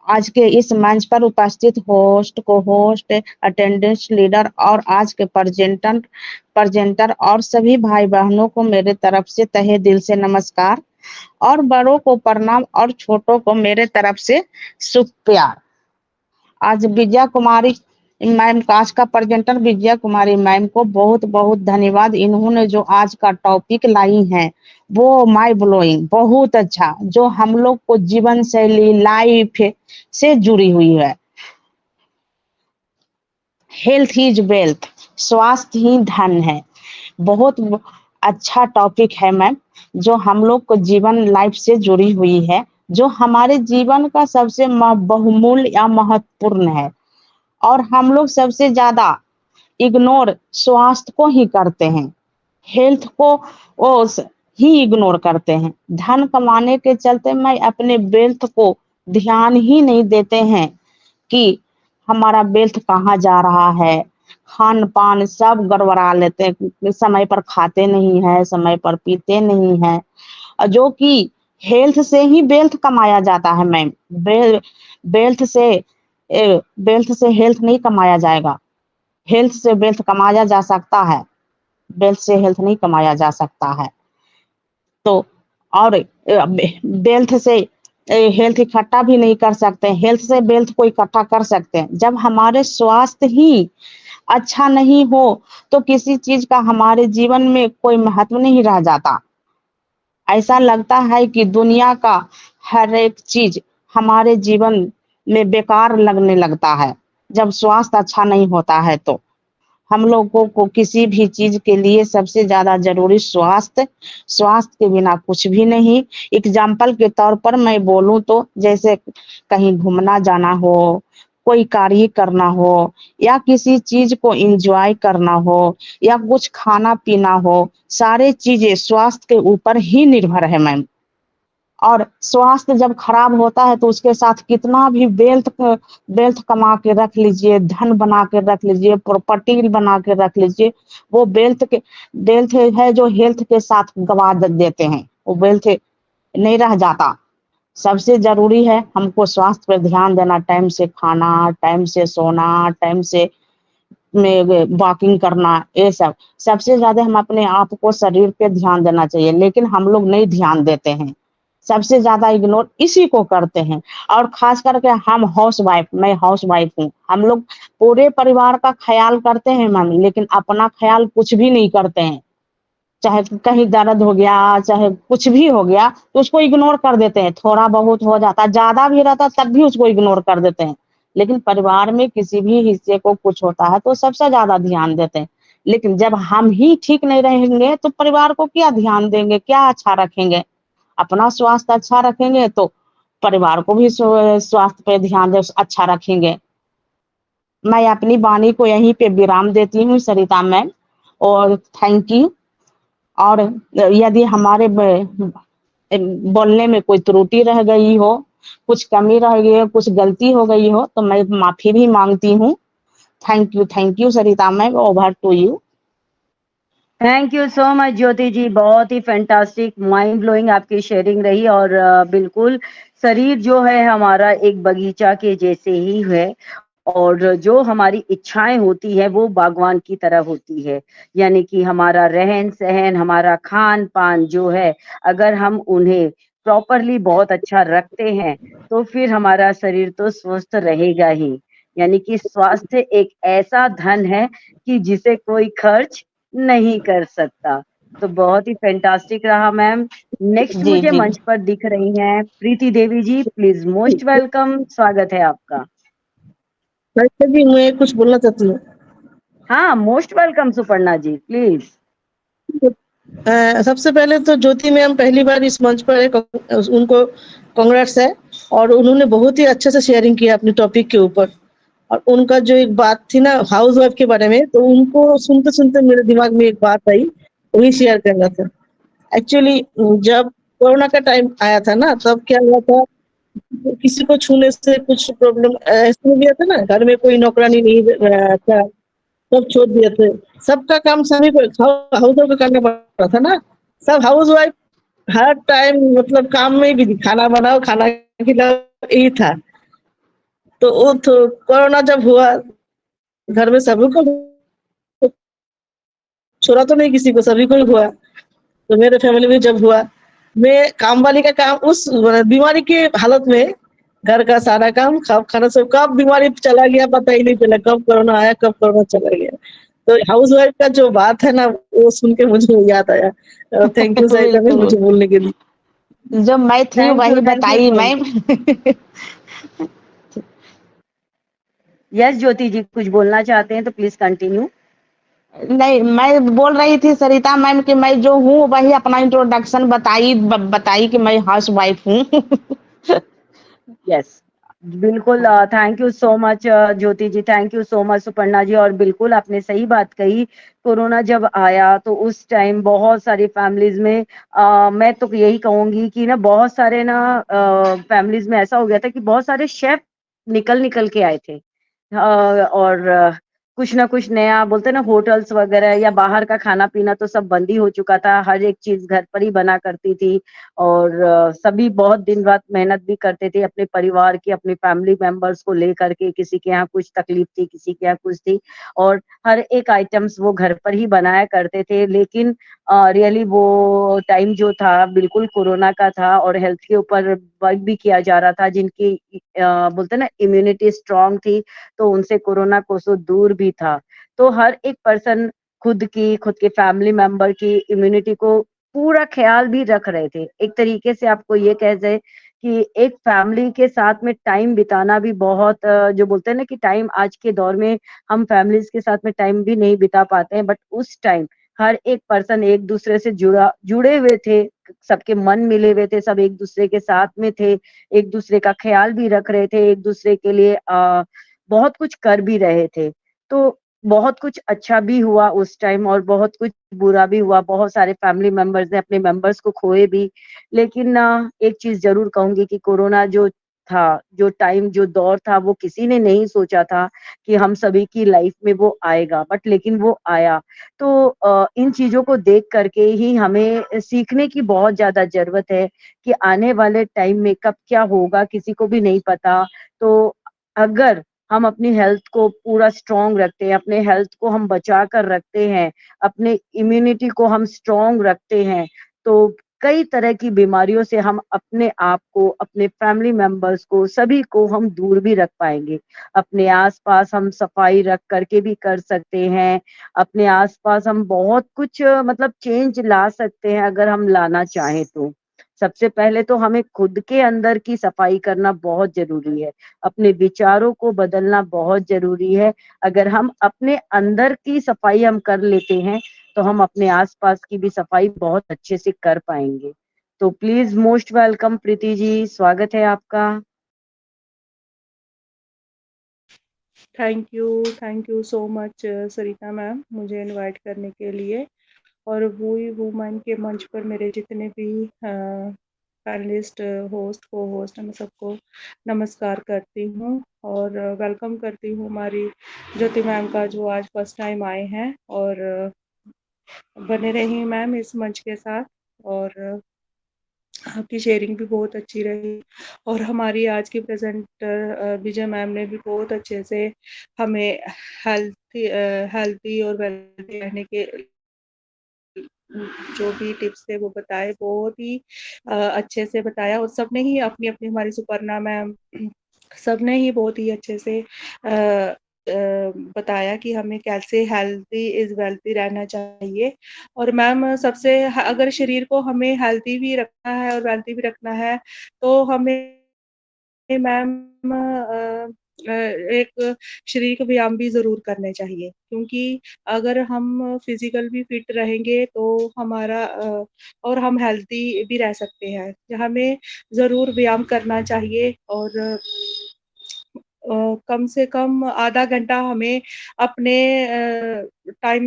F: आज के इस मंच पर उपस्थित होस्ट, को होस्ट, अटेंडेंस लीडर और आज के प्रेजेंटर और सभी भाई बहनों को मेरे तरफ से तहे दिल से नमस्कार और बड़ों को प्रणाम और छोटों को मेरे तरफ से शुभ प्यार। आज विजया कुमारी मैम आज का प्रेजेंटर विजया कुमारी मैम को बहुत बहुत धन्यवाद। इन्होंने जो आज का टॉपिक लाई हैं वो माई ब्लोइंग, बहुत अच्छा, जो हम लोग को जीवन शैली लाइफ से जुड़ी हुई है। हेल्थ इज वेल्थ, स्वास्थ्य ही धन है। बहुत अच्छा टॉपिक है मैम, जो हम लोग को जीवन लाइफ से जुड़ी हुई है, जो हमारे जीवन का सबसे बहुमूल्य या महत्वपूर्ण है। और हम लोग सबसे ज्यादा इग्नोर स्वास्थ्य को ही करते हैं, हेल्थ को ही इग्नोर करते हैं। धन कमाने के चलते मैं अपने वेल्थ को ध्यान ही नहीं देते हैं कि हमारा वेल्थ कहाँ जा रहा है। खान पान सब गड़बड़ा लेते हैं, समय पर खाते नहीं है, समय पर पीते नहीं है, जो कि हेल्थ से ही वेल्थ कमाया जाता है मैम। वेल्थ से हेल्थ नहीं कमाया जाएगा। हेल्थ से वेल्थ कमाया जा सकता है, वेल्थ से हेल्थ नहीं कमाया जा सकता है। तो और वेल्थ से हेल्थ इकट्ठा भी नहीं कर सकते, हेल्थ से वेल्थ को इकट्ठा कर सकते हैं। जब हमारे स्वास्थ्य ही अच्छा नहीं हो तो किसी चीज का हमारे जीवन में कोई महत्व नहीं रह जाता। ऐसा लगता है कि दुनिया का हर एक चीज हमारे जीवन में बेकार लगने लगता है जब स्वास्थ्य अच्छा नहीं होता है। तो हम लोगों को किसी भी चीज के लिए सबसे ज्यादा जरूरी स्वास्थ्य के बिना कुछ भी नहीं। एग्जाम्पल के तौर पर मैं बोलूं तो जैसे कहीं घूमना जाना हो, कोई कार्य करना हो, या किसी चीज को एंजॉय करना हो, या कुछ खाना पीना हो, सारे चीजें स्वास्थ्य के ऊपर ही निर्भर है मैम। और स्वास्थ्य जब खराब होता है तो उसके साथ कितना भी वेल्थ कमा के रख लीजिए, धन बना के रख लीजिए, प्रॉपर्टी बना के रख लीजिए, वो वेल्थ है जो हेल्थ के साथ गवा देते हैं, वो वेल्थ नहीं रह जाता। सबसे जरूरी है हमको स्वास्थ्य पर ध्यान देना, टाइम से खाना, टाइम से सोना, टाइम से वॉकिंग करना, ये सब। सबसे ज्यादा हम अपने आप को शरीर पे ध्यान देना चाहिए, लेकिन हम लोग नहीं ध्यान देते हैं, सबसे ज्यादा इग्नोर इसी को करते हैं। और खास करके हम मैं हाउस वाइफ हूँ, हम लोग पूरे परिवार का ख्याल करते हैं मैम, लेकिन अपना ख्याल कुछ भी नहीं करते हैं। चाहे कहीं दर्द हो गया, चाहे कुछ भी हो गया तो उसको इग्नोर कर देते हैं। थोड़ा बहुत हो जाता, ज्यादा भी रहता तब भी उसको इग्नोर कर देते हैं। लेकिन परिवार में किसी भी हिस्से को कुछ होता है तो सबसे ज्यादा ध्यान देते हैं। लेकिन जब हम ही ठीक नहीं रहेंगे तो परिवार को क्या ध्यान देंगे, क्या अच्छा रखेंगे। अपना स्वास्थ्य अच्छा रखेंगे तो परिवार को भी स्वास्थ्य पे ध्यान दे अच्छा रखेंगे। मैं अपनी वाणी को यहीं पे विराम देती हूँ सरिता मैम, और थैंक यू। और यदि हमारे बोलने में कोई त्रुटि रह गई हो, कुछ कमी रह गई हो, कुछ गलती हो गई हो तो मैं माफी भी मांगती हूँ। Thank you Sarita ma'am, over to you.
A: Thank you so much Jyoti ji, बहुत ही फैंटास्टिक माइंड ब्लोइंग आपकी शेयरिंग रही। और बिल्कुल शरीर जो है हमारा एक बगीचा के जैसे ही है, और जो हमारी इच्छाएं होती है वो बागवान की तरह होती है। यानी कि हमारा रहन सहन, हमारा खान पान जो है, अगर हम उन्हें प्रॉपरली बहुत अच्छा रखते हैं तो फिर हमारा शरीर तो स्वस्थ रहेगा ही। यानी कि स्वास्थ्य एक ऐसा धन है कि जिसे कोई खर्च नहीं कर सकता। तो बहुत ही फैंटास्टिक रहा मैम। नेक्स्ट
F: जी
A: मुझे
F: जी
A: मंच पर दिख रही हैं प्रीति देवी जी, प्लीज मोस्ट वेलकम, स्वागत है आपका।
D: वैसे भी मैं कुछ बोलना चाहती हूँ।
A: हाँ, most welcome Suparna ji, please.
D: सबसे पहले तो ज्योति मैम पहली बार इस मंच पर है, उनको कांग्रेट्स है। और उन्होंने बहुत ही अच्छे से शेयरिंग किया अपने टॉपिक के ऊपर। और उनका जो एक बात थी ना हाउस वाइफ के बारे में, तो उनको सुनते-सुनते मेरे दिमाग में एक बात आई, वही शेयर करना था। एक्चुअली जब कोरोना का टाइम आया था ना, तब क्या हुआ था, किसी को छूने से कुछ प्रॉब्लम ऐसे हो गया था ना, घर में कोई नौकरानी नहीं था, सब छोड़ दिए थे। सबका काम सभी को हाउस वाइफ को करना पड़ रहा था ना। सब हाउस वाइफ हर टाइम मतलब काम में बिजी, खाना बनाओ, खाना खिलाओ, यही था। तो वो तो कोरोना जब हुआ, घर में सभी को, छोड़ा तो नहीं किसी को, सभी को ही हुआ। तो मेरे फैमिली में जब हुआ, मैं काम वाली का काम उस बीमारी के हालत में, घर का सारा काम, खाना सब, कब बीमारी चला गया पता ही नहीं चला, कब कोरोना आया, कब कोरोना चला गया। तो हाउस वाइफ का जो बात है ना, वो सुन के मुझे याद आया। थैंक यू सरिता मैम मुझे बोलने के लिए।
F: जो मैं थी
A: थैंक
F: वही
A: यू
F: बताई
A: मैम।
F: मैम।
A: यस ज्योति जी, कुछ बोलना चाहते हैं तो प्लीज कंटिन्यू।
F: नहीं, मैं बोल रही थी सरिता मैम कि मैं जो हूँ वही अपना इंट्रोडक्शन बताई कि मैं हाउस वाइफ हूँ।
A: यस, बिल्कुल। Thank you so much Jyoti ji, thank you so much Suparna ji. और बिल्कुल आपने सही बात कही, कोरोना जब आया तो उस टाइम बहुत सारी फैमिलीज में मैं तो यही कहूंगी कि ना बहुत सारे ना फैमिलीज में ऐसा हो गया था कि बहुत सारे शेफ निकल निकल के आए थे। और कुछ ना कुछ नया बोलते हैं ना, होटल्स वगैरह या बाहर का खाना पीना तो सब बंद ही हो चुका था, हर एक चीज घर पर ही बना करती थी। और सभी बहुत दिन रात मेहनत भी करते थे अपने परिवार की, अपने फैमिली मेंबर्स को लेकर के, किसी के यहाँ कुछ तकलीफ थी, किसी के यहाँ कुछ थी, और हर एक आइटम्स वो घर पर ही बनाया करते थे। लेकिन रियली वो टाइम जो था बिल्कुल कोरोना का था, और हेल्थ के ऊपर वर्क भी किया जा रहा था। जिनकी बोलते हैं ना इम्यूनिटी स्ट्रांग थी, तो उनसे कोरोना कोसों दूर भी था। तो हर एक पर्सन खुद के फैमिली मेंबर की इम्यूनिटी को पूरा ख्याल भी रख रहे थे। एक तरीके से आपको ये कह जाए कि एक फैमिली के साथ में टाइम बिताना भी बहुत जो बोलते हैं ना कि टाइम आज के दौर में हम फैमिलीज के साथ में टाइम भी नहीं बिता पाते हैं, बट उस टाइम हर एक पर्सन एक दूसरे से जुड़े हुए थे, सबके मन मिले हुए थे, सब एक दूसरे के साथ में थे, एक दूसरे का ख्याल भी रख रहे थे, एक दूसरे के लिए बहुत कुछ कर भी रहे थे। तो बहुत कुछ अच्छा भी हुआ उस टाइम और बहुत कुछ बुरा भी हुआ। बहुत सारे फैमिली मेंबर्स ने अपने मेंबर्स को खोए भी। लेकिन एक चीज़ ज़रूर कहूँगी कि कोरोना जो था, जो टाइम, जो दौर था, वो किसी ने नहीं सोचा था कि हम सभी की लाइफ में वो आएगा, बट लेकिन वो आया। तो इन चीज़ों को देख कर के ही हमें सीखने की बहुत ज़्यादा ज़रूरत है कि आने वाले टाइम में कब क्या होगा किसी को भी नहीं पता। तो अगर हम अपनी हेल्थ को पूरा स्ट्रॉन्ग रखते हैं, अपने हेल्थ को हम बचा कर रखते हैं, अपने इम्यूनिटी को हम स्ट्रॉन्ग रखते हैं, तो कई तरह की बीमारियों से हम अपने आप को, अपने फैमिली मेंबर्स को, सभी को हम दूर भी रख पाएँगे। अपने आस-पास हम सफाई रख कर के भी कर सकते हैं, अपने आस-पास हम बहुत कुछ मतलब चेंज ला सकते हैं अगर हम लाना चाहें तो। सबसे पहले तो हमें खुद के अंदर की सफाई करना बहुत ज़रूरी है। अपने विचारों को बदलना बहुत ज़रूरी है। अगर हम अपने अंदर की सफाई हम कर लेते हैं, तो हम अपने आस-पास की भी सफाई बहुत अच्छे से कर पाएँगे। तो please most welcome Preeti ji, स्वागत है आपका।
G: Thank you so much Sarita ma'am मुझे इनवाइट करने के लिए। और वही वुमन के मंच पर मेरे जितने भी पैनलिस्ट, होस्ट, को होस्ट, मैं सबको नमस्कार करती हूँ और वेलकम करती हूँ हमारी ज्योति मैम का जो आज फर्स्ट टाइम आए हैं। और बने रही मैम इस मंच के साथ, और आपकी शेयरिंग भी बहुत अच्छी रही। और हमारी आज की प्रेजेंटर विजय मैम ने भी बहुत अच्छे से हमें हेल्थी और वेल्थी रहने के जो भी टिप्स थे वो बताए, बहुत ही अच्छे से बताया। और सबने ही अपनी अपनी, हमारी सुपर्णा मैम, सबने ही बहुत ही अच्छे से बताया कि हमें कैसे हेल्थी इज वेल्थी रहना चाहिए। और मैम सबसे, अगर शरीर को हमें हेल्थी भी रखना है और वेल्थी भी रखना है, तो हमें मैम एक शारीरिक व्यायाम भी ज़रूर करने चाहिए, क्योंकि अगर हम फिज़िकल भी फिट रहेंगे तो हमारा और हम हेल्दी भी रह सकते हैं। हमें ज़रूर व्यायाम करना चाहिए और कम से कम आधा घंटा हमें अपने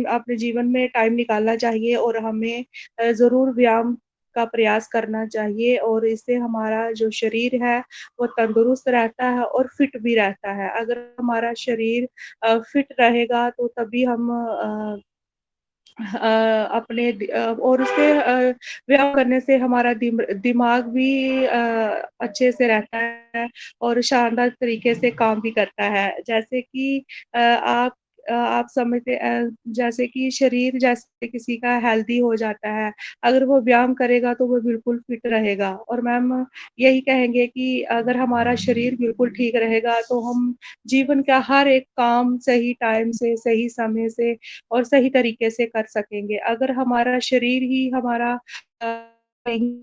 G: अपने जीवन में टाइम निकालना चाहिए और हमें ज़रूर व्यायाम का प्रयास करना चाहिए और इससे हमारा जो शरीर है वो तंदुरुस्त रहता है और फिट भी रहता है। अगर हमारा शरीर फिट रहेगा तो तभी हम और उससे व्यायाम करने से हमारा दिमाग भी अच्छे से रहता है और शानदार तरीके से काम भी करता है। जैसे कि आप समझते जैसे कि शरीर जैसे किसी का हेल्दी हो जाता है, अगर वो व्यायाम करेगा तो वो बिल्कुल फिट रहेगा और मैम यही कहेंगे कि अगर हमारा शरीर बिल्कुल ठीक रहेगा तो हम जीवन का हर एक काम सही टाइम से, सही समय से और सही तरीके से कर सकेंगे। अगर हमारा शरीर ही हमारा नहीं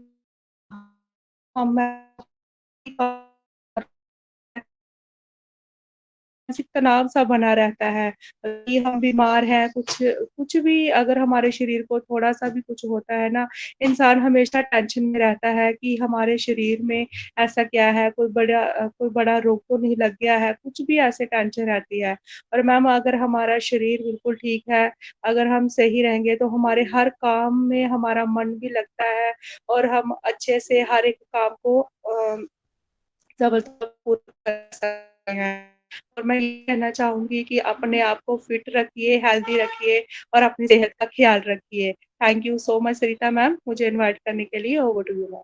G: हम मानसिक तनाव सा बना रहता है कि हम बीमार हैं, कुछ कुछ भी अगर हमारे शरीर को थोड़ा-सा भी कुछ होता है ना, इंसान हमेशा टेंशन में रहता है कि हमारे शरीर में ऐसा क्या है, कोई बड़ा रोग तो नहीं लग गया है, कुछ भी ऐसे टेंशन रहती है। और मैम अगर हमारा शरीर बिल्कुल ठीक है, अगर हम सही रहेंगे तो हमारे हर काम में हमारा मन भी लगता है और हम अच्छे से हर एक काम को सफलतापूर्वक कर सकते हैं। और मैं ये कहना चाहूँगी कि अपने आप को फिट रखिए, हेल्दी रखिए और अपनी सेहत का ख़्याल रखिए। Thank you so much Sarita ma'am, मुझे इनवाइट करने के लिए। Over to you ma'am.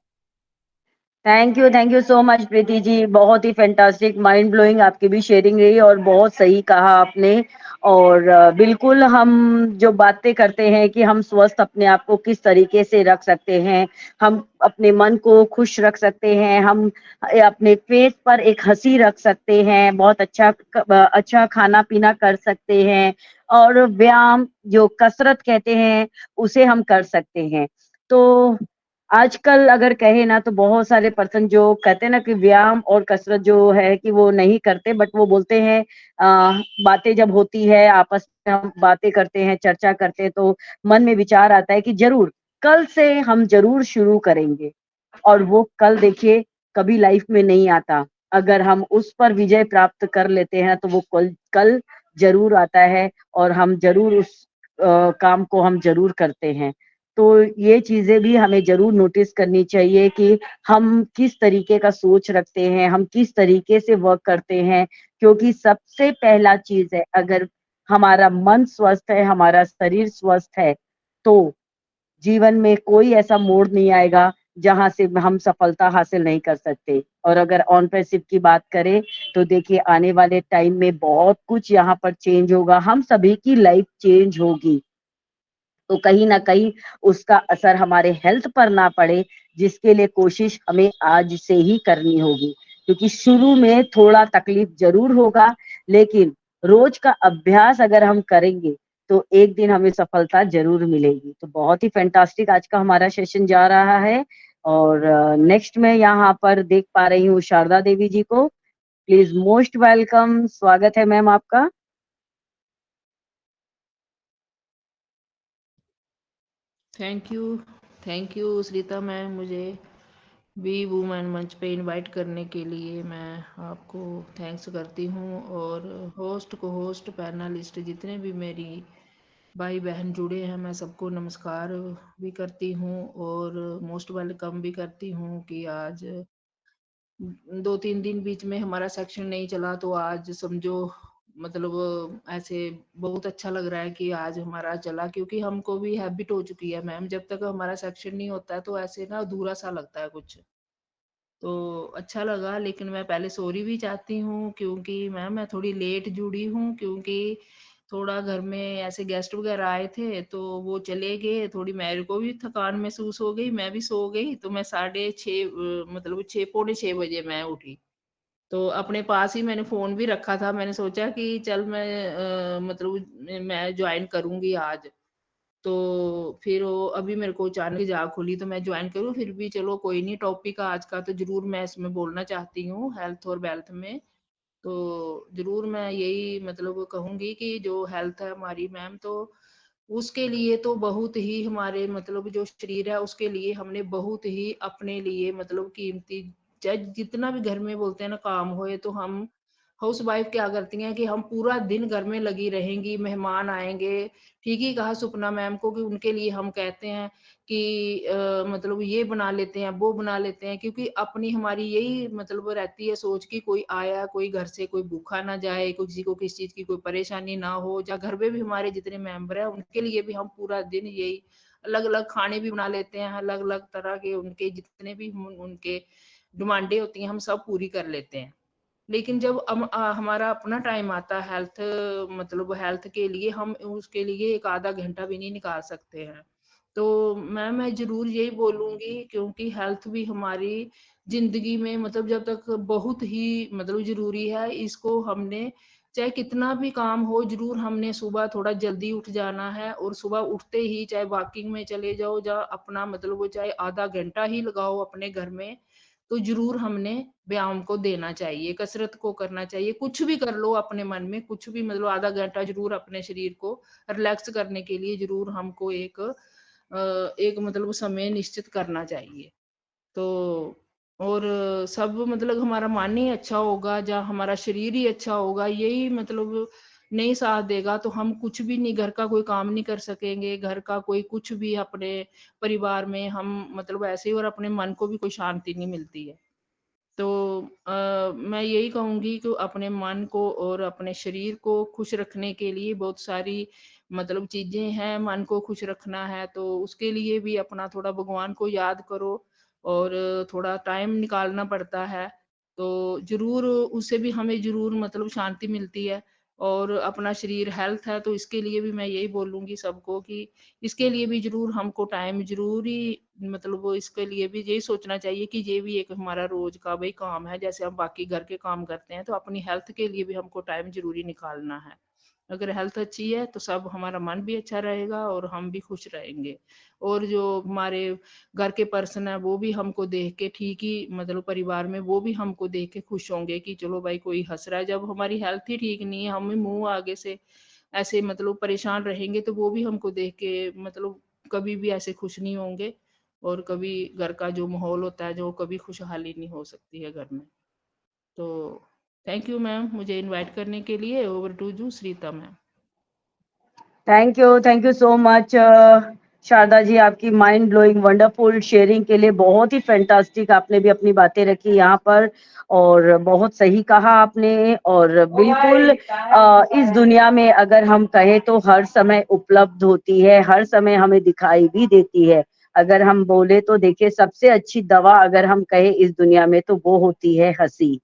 A: Thank you so much Preeti ji. बहुत ही फैंटास्टिक, माइंड ब्लोइंग आपकी भी शेयरिंग रही और बहुत सही कहा आपने। और बिल्कुल हम जो बातें करते हैं कि हम स्वस्थ अपने आप को किस तरीके से रख सकते हैं, हम अपने मन को खुश रख सकते हैं, हम अपने फेस पर एक हंसी रख सकते हैं, बहुत अच्छा खाना पीना कर सकते हैं और व्यायाम जो कसरत कहते हैं उसे हम कर सकते हैं। तो आजकल अगर कहे ना तो बहुत सारे पर्सन जो कहते हैं ना कि व्यायाम और कसरत जो है कि वो नहीं करते, बट वो बोलते हैं बातें जब होती है आपस में, हम बातें करते हैं, चर्चा करते हैं, तो मन में विचार आता है कि जरूर कल से हम जरूर शुरू करेंगे। और वो कल देखिए कभी लाइफ में नहीं आता। अगर हम उस पर विजय प्राप्त कर लेते हैं तो वो कल जरूर आता है और हम जरूर उस काम को हम जरूर करते हैं। तो ये चीजें भी हमें जरूर नोटिस करनी चाहिए कि हम किस तरीके का सोच रखते हैं, हम किस तरीके से वर्क करते हैं, क्योंकि सबसे पहला चीज है, अगर हमारा मन स्वस्थ है, हमारा शरीर स्वस्थ है, तो जीवन में कोई ऐसा मोड़ नहीं आएगा जहां से हम सफलता हासिल नहीं कर सकते। और अगर ऑन पैसिव की बात करें तो देखिए आने वाले टाइम में बहुत कुछ यहाँ पर चेंज होगा, हम सभी की लाइफ चेंज होगी। तो कहीं न कहीं उसका असर हमारे हेल्थ पर ना पड़े, जिसके लिए कोशिश हमें आज से ही करनी होगी। क्योंकि शुरू में थोड़ा तकलीफ ज़रूर होगा, लेकिन रोज़ का अभ्यास अगर हम करेंगे, तो एक दिन हमें सफलता ज़रूर मिलेगी। तो बहुत ही फैंटास्टिक आज का हमारा सेशन जा रहा है और नेक्स्ट मैं यहाँ पर देख पा रही हूँ शारदा देवी जी को। प्लीज़ मोस्ट वेलकम, स्वागत है मैम आपका।
H: थैंक यू श्रीता मैम, मुझे बी वुमेन मंच पे इनवाइट करने के लिए मैं आपको थैंक्स करती हूँ। और होस्ट को होस्ट पैनलिस्ट जितने भी मेरी भाई बहन जुड़े हैं, मैं सबको नमस्कार भी करती हूँ और मोस्ट वेलकम भी करती हूँ कि आज 2-3 दिन बीच में हमारा सेक्शन नहीं चला, तो आज समझो मतलब ऐसे बहुत अच्छा लग रहा है कि आज हमारा चला, क्योंकि हमको भी हैबिट हो चुकी है मैम, जब तक हमारा सेक्शन नहीं होता है तो ऐसे ना अधूरा सा लगता है कुछ। तो अच्छा लगा, लेकिन मैं पहले सॉरी भी चाहती हूँ क्योंकि मैम मैं थोड़ी लेट जुड़ी हूँ, क्योंकि थोड़ा घर में ऐसे गेस्ट वगैरह आए थे तो वो चले गए, थोड़ी मेरे को भी थकान महसूस हो गई, मैं भी सो गई, तो मैं 6:30 मतलब 6 पौने 6 बजे मैं उठी। तो अपने पास ही मैंने फ़ोन भी रखा था, मैंने सोचा कि चल मैं मतलब मैं जॉइन करूँगी आज। तो फिर वो अभी मेरे को अचानक ही जाग खुली तो मैं जॉइन करूँ, फिर भी चलो कोई नहीं, टॉपिक आज का तो ज़रूर मैं इसमें बोलना चाहती हूँ, हेल्थ और वेल्थ में। तो ज़रूर मैं यही मतलब कहूँगी कि जो हेल्थ है हमारी मैम, तो उसके लिए तो बहुत ही हमारे मतलब जो शरीर है उसके लिए हमने बहुत ही अपने लिए मतलब कीमती, चाहे जितना भी घर में बोलते हैं ना काम होए, तो हम हाउस वाइफ क्या करती हैं कि हम पूरा दिन घर में लगी रहेंगी, मेहमान आएंगे। ठीक ही कहा सुपना मैम को कि उनके लिए हम कहते हैं कि मतलब ये बना लेते हैं, वो बना लेते हैं, क्योंकि अपनी हमारी यही मतलब रहती है सोच कि कोई आया, कोई घर से कोई भूखा ना जाए, कोई किसी को किसी चीज़ की कोई परेशानी ना हो, या घर में भी हमारे जितने मेंबर हैं उनके लिए भी हम पूरा दिन यही अलग-अलग खाने भी बना लेते हैं, अलग-अलग तरह के उनके जितने भी उनके डिमांडें होती हैं हम सब पूरी कर लेते हैं। लेकिन जब हमारा अपना टाइम आता है हेल्थ मतलब हेल्थ के लिए, हम उसके लिए एक आधा घंटा भी नहीं निकाल सकते हैं। तो मैं ज़रूर यही बोलूँगी, क्योंकि हेल्थ भी हमारी ज़िंदगी में मतलब जब तक बहुत ही मतलब ज़रूरी है। इसको हमने चाहे कितना भी काम हो, ज़रूर हमने सुबह थोड़ा जल्दी उठ जाना है, और सुबह उठते ही चाहे वॉकिंग में चले जाओ या अपना मतलब वो चाहे आधा घंटा ही लगाओ अपने घर में, तो ज़रूर हमने व्यायाम को देना चाहिए, कसरत को करना चाहिए। कुछ भी कर लो अपने मन में, कुछ भी मतलब आधा घंटा ज़रूर अपने शरीर को रिलैक्स करने के लिए ज़रूर हमको एक मतलब समय निश्चित करना चाहिए। तो और सब मतलब हमारा मन ही अच्छा होगा या हमारा शरीर ही अच्छा होगा, यही मतलब नहीं साथ देगा तो हम कुछ भी नहीं, घर का कोई काम नहीं कर सकेंगे, घर का कोई कुछ भी अपने परिवार में हम मतलब ऐसे ही, और अपने मन को भी कोई शांति नहीं मिलती है। तो मैं यही कहूँगी कि अपने मन को और अपने शरीर को खुश रखने के लिए बहुत सारी मतलब चीज़ें हैं, मन को खुश रखना है तो उसके लिए भी अपना थोड़ा भगवान को याद करो, और थोड़ा टाइम निकालना पड़ता है। तो ज़रूर उससे भी हमें ज़रूर मतलब शांति मिलती है, और अपना शरीर हेल्थ है तो इसके लिए भी मैं यही बोलूँगी सबको कि इसके लिए भी ज़रूर हमको टाइम ज़रूरी मतलब वो इसके लिए भी यही सोचना चाहिए कि ये भी एक हमारा रोज का भाई काम है, जैसे हम बाकी घर के काम करते हैं, तो अपनी हेल्थ के लिए भी हमको टाइम ज़रूरी निकालना है। अगर हेल्थ अच्छी है तो सब हमारा मन भी अच्छा रहेगा और हम भी खुश रहेंगे। और जो हमारे घर के पर्सन है वो भी हमको देख के ठीक ही मतलब परिवार में वो भी हमको देख के खुश होंगे कि चलो भाई कोई हँस रहा है। जब हमारी हेल्थ ही ठीक नहीं है, हम ही मुँह आगे से ऐसे मतलब परेशान रहेंगे, तो वो भी हमको देख के मतलब कभी भी ऐसे खुश नहीं होंगे, और कभी घर का जो माहौल होता है जो कभी खुशहाली नहीं हो सकती है घर में। तो थैंक यू मैम मुझे इनवाइट करने के लिए। Over to you Shrita ma'am.
A: Thank you so much Sharda ji, आपकी माइंड ब्लोइंग वंडरफुल शेयरिंग के लिए। बहुत ही फैंटास्टिक आपने भी अपनी बातें रखी यहाँ पर, और बहुत सही कहा आपने। और बिल्कुल इस दुनिया में अगर हम कहें तो हर समय उपलब्ध होती है, हर समय हमें दिखाई भी देती है। अगर हम बोले तो देखिए, सबसे अच्छी दवा अगर हम कहें इस दुनिया में तो वो होती है हंसी।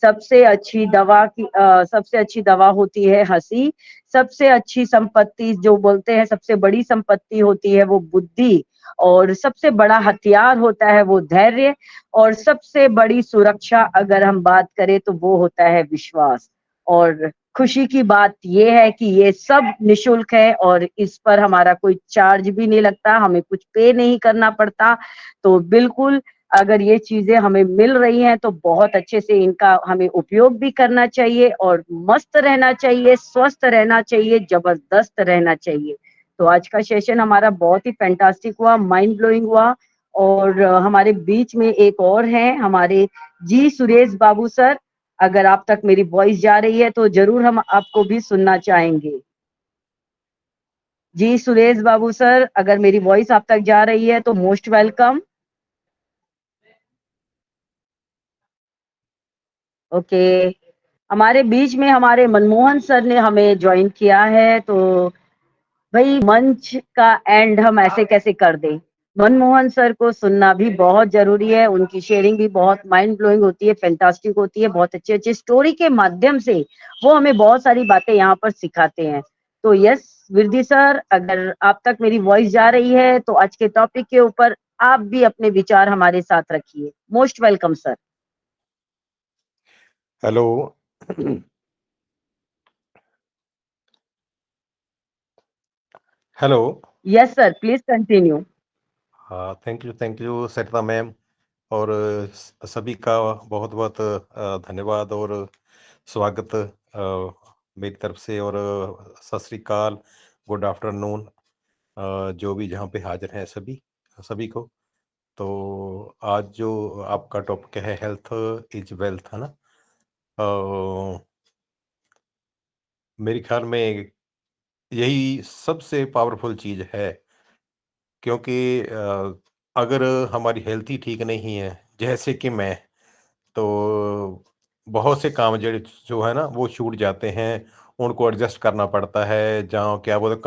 A: सबसे अच्छी दवा होती है हंसी। सबसे अच्छी संपत्ति जो बोलते हैं, सबसे बड़ी संपत्ति होती है वो बुद्धि, और सबसे बड़ा हथियार होता है वो धैर्य, और सबसे बड़ी सुरक्षा अगर हम बात करें तो वो होता है विश्वास। और खुशी की बात ये है कि ये सब निशुल्क है, और इस पर हमारा कोई चार्ज भी नहीं लगता, हमें कुछ पे नहीं करना पड़ता। तो बिल्कुल अगर ये चीजें हमें मिल रही हैं तो बहुत अच्छे से इनका हमें उपयोग भी करना चाहिए, और मस्त रहना चाहिए, स्वस्थ रहना चाहिए, जबरदस्त रहना चाहिए। तो आज का सेशन हमारा बहुत ही फैंटास्टिक हुआ, माइंड ब्लोइंग हुआ। और हमारे बीच में एक और हैं, हमारे जी सुरेश बाबू सर। अगर आप तक मेरी वॉइस जा रही है तो जरूर हम आपको भी सुनना चाहेंगे। जी सुरेश बाबू सर, अगर मेरी वॉइस आप तक जा रही है तो मोस्ट वेलकम। ओके, हमारे बीच में हमारे मनमोहन सर ने हमें ज्वाइन किया है। तो भाई मंच का एंड हम ऐसे कैसे कर दें? मनमोहन सर को सुनना भी बहुत जरूरी है, उनकी शेयरिंग भी बहुत माइंड ब्लोइंग होती है, फैंटास्टिक होती है, बहुत अच्छे अच्छे स्टोरी के माध्यम से वो हमें बहुत सारी बातें यहाँ पर सिखाते हैं। तो यस विरदी सर, अगर आप तक मेरी वॉइस जा रही है तो आज के टॉपिक के ऊपर आप भी अपने विचार हमारे साथ रखिए। Most welcome sir.
I: Hello. Hello.
A: Yes sir, please continue.
I: हाँ, थैंक यू सरिता मैम, और सभी का बहुत बहुत धन्यवाद। और स्वागत मेरी तरफ से, और सत श्री अकाल, गुड आफ्टरनून, जो भी जहाँ पे हाजिर हैं सभी सभी को। तो आज जो आपका टॉपिक है, हेल्थ इज वेल्थ, है ना। मेरे ख्याल में यही सबसे पावरफुल चीज है, क्योंकि अगर हमारी हेल्थ ही ठीक नहीं है, जैसे कि मैं, तो बहुत से काम जो है ना वो छूट जाते हैं, उनको एडजस्ट करना पड़ता है, जहाँ क्या बोलते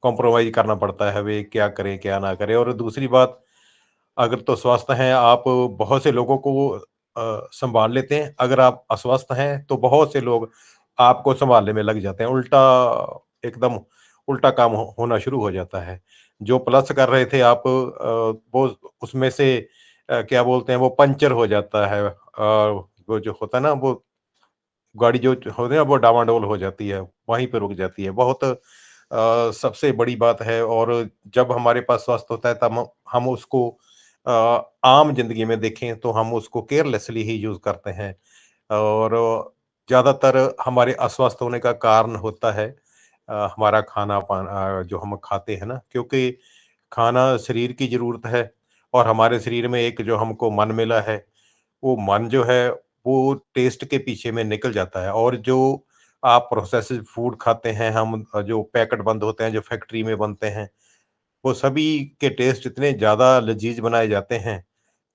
I: कॉम्प्रोमाइज करना पड़ता है, वे क्या करें क्या ना करें। और दूसरी बात, अगर तो स्वस्थ हैं आप, बहुत से लोगों को संभाल लेते हैं, अगर आप अस्वस्थ हैं तो बहुत से लोग आपको संभालने में लग जाते हैं, उल्टा एकदम उल्टा काम होना शुरू हो जाता है। जो प्लस कर रहे थे आप, वो उसमें से क्या बोलते हैं, वो पंचर हो जाता है, वो जो होता है ना, वो गाड़ी जो होती है ना, वो डामाडोल हो जाती है, वहीं पे रुक जाती है। बहुत सबसे बड़ी बात है। और जब हमारे पास स्वास्थ्य होता है, तब हम उसको अ, आम जिंदगी में देखें तो हम उसको केयरलेसली ही यूज करते हैं, और ज्यादातर हमारे अस्वस्थ होने का कारण होता है हमारा खाना पाना जो हम खाते हैं ना, क्योंकि खाना शरीर की जरूरत है, और हमारे शरीर में एक जो हमको मन मिला है, वो मन जो है वो टेस्ट के पीछे में निकल जाता है। और जो आप प्रोसेस्ड फूड खाते हैं, हम जो पैकेट बंद होते हैं, जो फैक्ट्री में बनते हैं, वो सभी के टेस्ट इतने ज़्यादा लजीज बनाए जाते हैं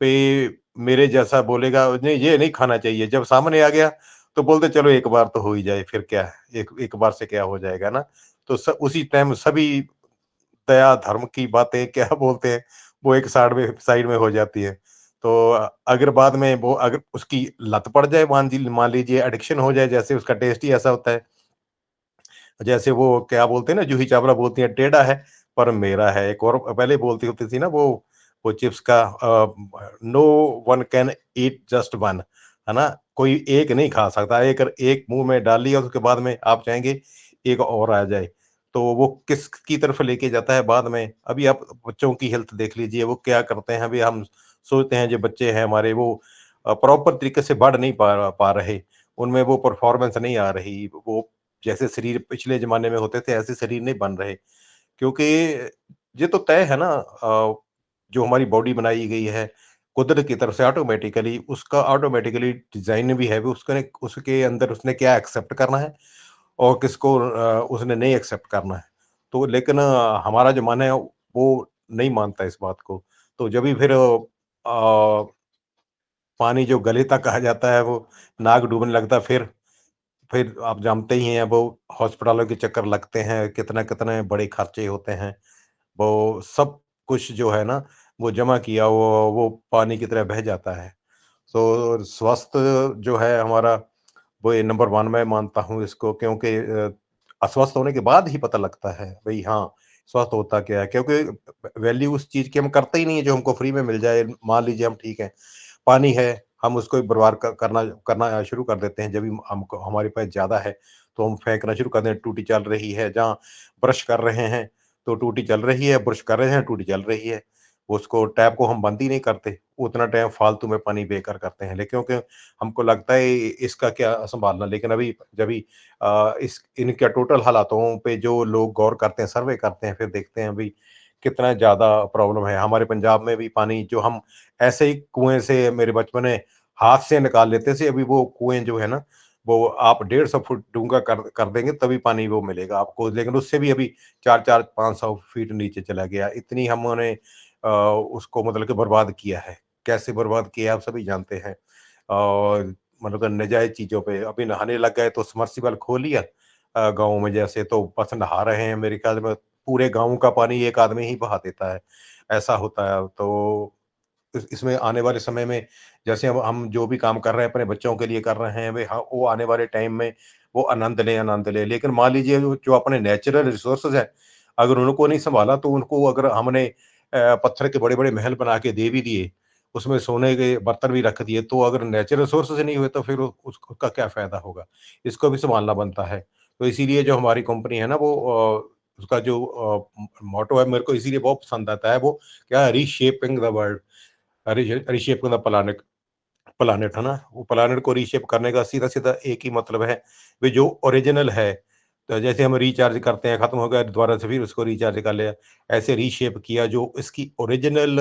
I: पे, मेरे जैसा बोलेगा नहीं ये नहीं खाना चाहिए, जब सामने आ गया तो बोलते चलो एक बार तो हो ही जाए, फिर क्या है, एक एक बार से क्या हो जाएगा ना। तो उसी टाइम सभी दया धर्म की बातें क्या बोलते हैं, वो एक साइड में हो जाती है। तो अगर बाद में वो अगर उसकी लत पड़ जाए, मान लीजिए एडिक्शन हो जाए, जैसे उसका टेस्ट ही ऐसा होता है, जैसे वो क्या बोलते हैं ना, जूही चावला बोलती है टेढ़ा है पर मेरा है, एक और पहले बोलती होती थी ना, वो चिप्स का, no one can eat just one, है ना। कोई एक नहीं खा सकता, एक एक मुंह में डाल लिया, उसके बाद में आप चाहेंगे एक और आ जाए, तो वो किस की तरफ लेके जाता है बाद में। अभी आप बच्चों की हेल्थ देख लीजिए, वो क्या करते हैं। अभी हम सोचते हैं जो बच्चे हैं हमारे, वो प्रॉपर तरीके से बढ़ नहीं पा रहे, उनमें वो परफॉर्मेंस नहीं आ रही, वो जैसे शरीर पिछले जमाने में होते थे ऐसे शरीर नहीं बन रहे, क्योंकि ये तो तय है ना, जो हमारी बॉडी बनाई गई है कुदरत की तरफ से, ऑटोमेटिकली उसका ऑटोमेटिकली डिजाइन भी है, भी उसके उसके अंदर उसने क्या एक्सेप्ट करना है और किसको उसने नहीं एक्सेप्ट करना है। तो लेकिन हमारा जो मन है वो नहीं मानता इस बात को। तो जब भी फिर पानी जो गले तक आ जाता है, वो नाक डूबने लगता है, फिर आप जानते ही हैं, वो हॉस्पिटलों के चक्कर लगते हैं, कितने बड़े खर्चे होते हैं, वो सब कुछ जो है ना, वो जमा किया वो पानी की तरह बह जाता है। तो स्वास्थ्य जो है हमारा, वो ये नंबर वन मैं मानता हूँ इसको, क्योंकि अस्वस्थ होने के बाद ही पता लगता है भाई, हाँ स्वस्थ होता क्या है, क्योंकि वैल्यू उस चीज की हम करते ही नहीं है जो हमको फ्री में मिल जाए। मान लीजिए हम ठीक है, पानी है, हम उसको ही बर्बाद करना करना शुरू कर देते हैं। जब भी हमको हमारे पास ज़्यादा है तो हम फेंकना शुरू कर देते हैं। टूटी चल रही है, जहाँ ब्रश कर रहे हैं तो टूटी चल रही है, ब्रश कर रहे हैं टूटी चल रही है, उसको टैप को हम बंद ही नहीं करते, उतना टाइम फालतू में पानी बेकार करते हैं। लेकिन क्योंकि हमको लगता है इसका क्या संभालना, लेकिन अभी जब भी इस इनके टोटल हालातों पे जो लोग गौर करते हैं, सर्वे करते हैं, फिर देखते हैं भाई कितना ज़्यादा प्रॉब्लम है। हमारे पंजाब में भी पानी जो हम ऐसे ही कुएँ से मेरे बचपन में हाथ से निकाल लेते थे, अभी वो कुएँ जो है ना, वो आप 150 फुट डूंगा कर देंगे तभी पानी वो मिलेगा आपको, लेकिन उससे भी अभी 4-4 500 फीट नीचे चला गया। इतनी हमने उसको मतलब कि बर्बाद किया है। कैसे बर्बाद किया है आप सभी जानते हैं। और मतलब कि नाजायज़ चीज़ों पे अभी नहाने लग गए तो सबमर्सिबल खोल लिया, गाँव में जैसे, तो बस नहा रहे हैं, मेरे ख्याल में पूरे गाँव का पानी एक आदमी ही बहा देता है, ऐसा होता है। तो इसमें आने वाले समय में, जैसे अब हम जो भी काम कर रहे हैं अपने बच्चों के लिए कर रहे हैं, वे वो आने वाले टाइम में वो आनंद लें। लेकिन मान लीजिए जो अपने नेचुरल रिसोर्सेज है, अगर उनको नहीं संभाला तो उनको अगर हमने पत्थर के बड़े बड़े महल बना के दे भी दिए, उसमें सोने के बर्तन भी रख दिए, तो अगर नेचुरल रिसोर्सेज नहीं हुए तो फिर उसका क्या फायदा होगा। इसको भी संभालना बनता है। तो इसीलिए जो हमारी कंपनी है ना, वो उसका जो मोटो है, मेरे को इसीलिए बहुत पसंद आता है, वो क्या, reshaping the world, रिशेप the planet. Planet है ना, वो प्लानेट को रीशेप करने का सीधा-सीधा एक ही मतलब है, वे जो ओरिजिनल है, तो जैसे हम रिचार्ज करते हैं, खत्म हो गया दोबारा से फिर उसको रिचार्ज कर लिया, ऐसे रीशेप किया जो इसकी ओरिजिनल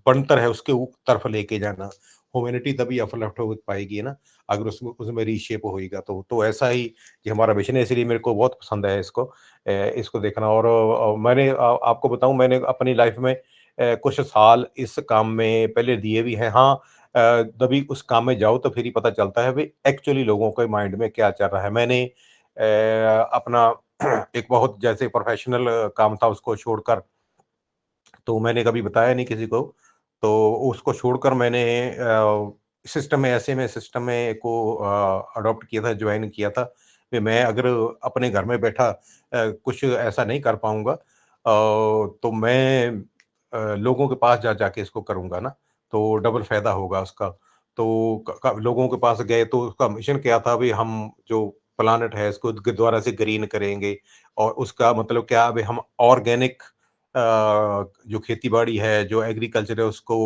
I: बनतर है उसके तरफ लेके जाना। ह्यूमैनिटी तभी अपलिफ्ट हो पाएगी ना, अगर उसमें उसमें रीशेप होएगा तो ऐसा ही ये हमारा मिशन है, इसलिए मेरे को बहुत पसंद है इसको देखना। और मैंने आपको बताऊँ, मैंने अपनी लाइफ में कुछ साल इस काम में पहले दिए भी हैं। हाँ, तभी उस काम में जाओ तो फिर ही पता चलता है भई एक्चुअली लोगों के माइंड में क्या चल रहा है। मैंने अपना एक बहुत जैसे प्रोफ़ेशनल काम था उसको छोड़कर, तो मैंने कभी बताया नहीं किसी को, तो उसको छोड़कर मैंने सिस्टम में को अडॉप्ट किया था, जॉइन किया था कि मैं अगर अपने घर में बैठा कुछ ऐसा नहीं कर पाऊँगा, तो मैं लोगों के पास जा जाके इसको करूँगा ना, तो डबल फ़ायदा होगा उसका। तो क लोगों के पास गए तो उसका मिशन क्या था, भई हम जो प्लैनेट है इसको दोबारा से ग्रीन करेंगे, और उसका मतलब क्या, भई हम ऑर्गेनिक जो खेती-बाड़ी है, जो एग्रीकल्चर है, उसको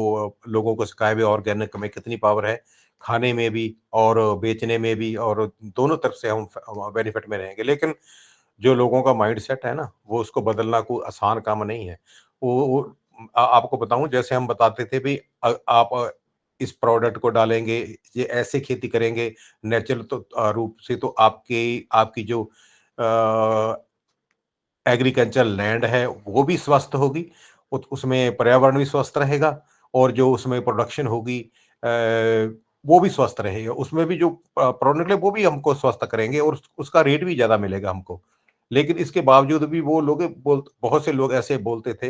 I: लोगों को सिखाएँ भी ऑर्गेनिक में कितनी पावर है, खाने में भी और बेचने में भी, और दोनों तरफ से हम बेनिफिट में रहेंगे। लेकिन जो लोगों का माइंडसेट है ना, वो उसको बदलना कोई आसान काम नहीं है। वो आपको बताऊँ, जैसे हम बताते थे भई आप इस प्रोडक्ट को डालेंगे, ये ऐसे खेती करेंगे नेचुरल तो रूप से, तो आपकी आपकी जो अ एग्रीकल्चर लैंड है वो भी स्वस्थ होगी, उसमें पर्यावरण भी स्वस्थ रहेगा, और जो उसमें प्रोडक्शन होगी वो भी स्वस्थ रहेगा। उसमें भी जो प्रोडक्ट है वो भी हमको स्वस्थ करेंगे, और उसका रेट भी ज़्यादा मिलेगा हमको। लेकिन इसके बावजूद भी वो लोग बहुत से लोग ऐसे बोलते थे,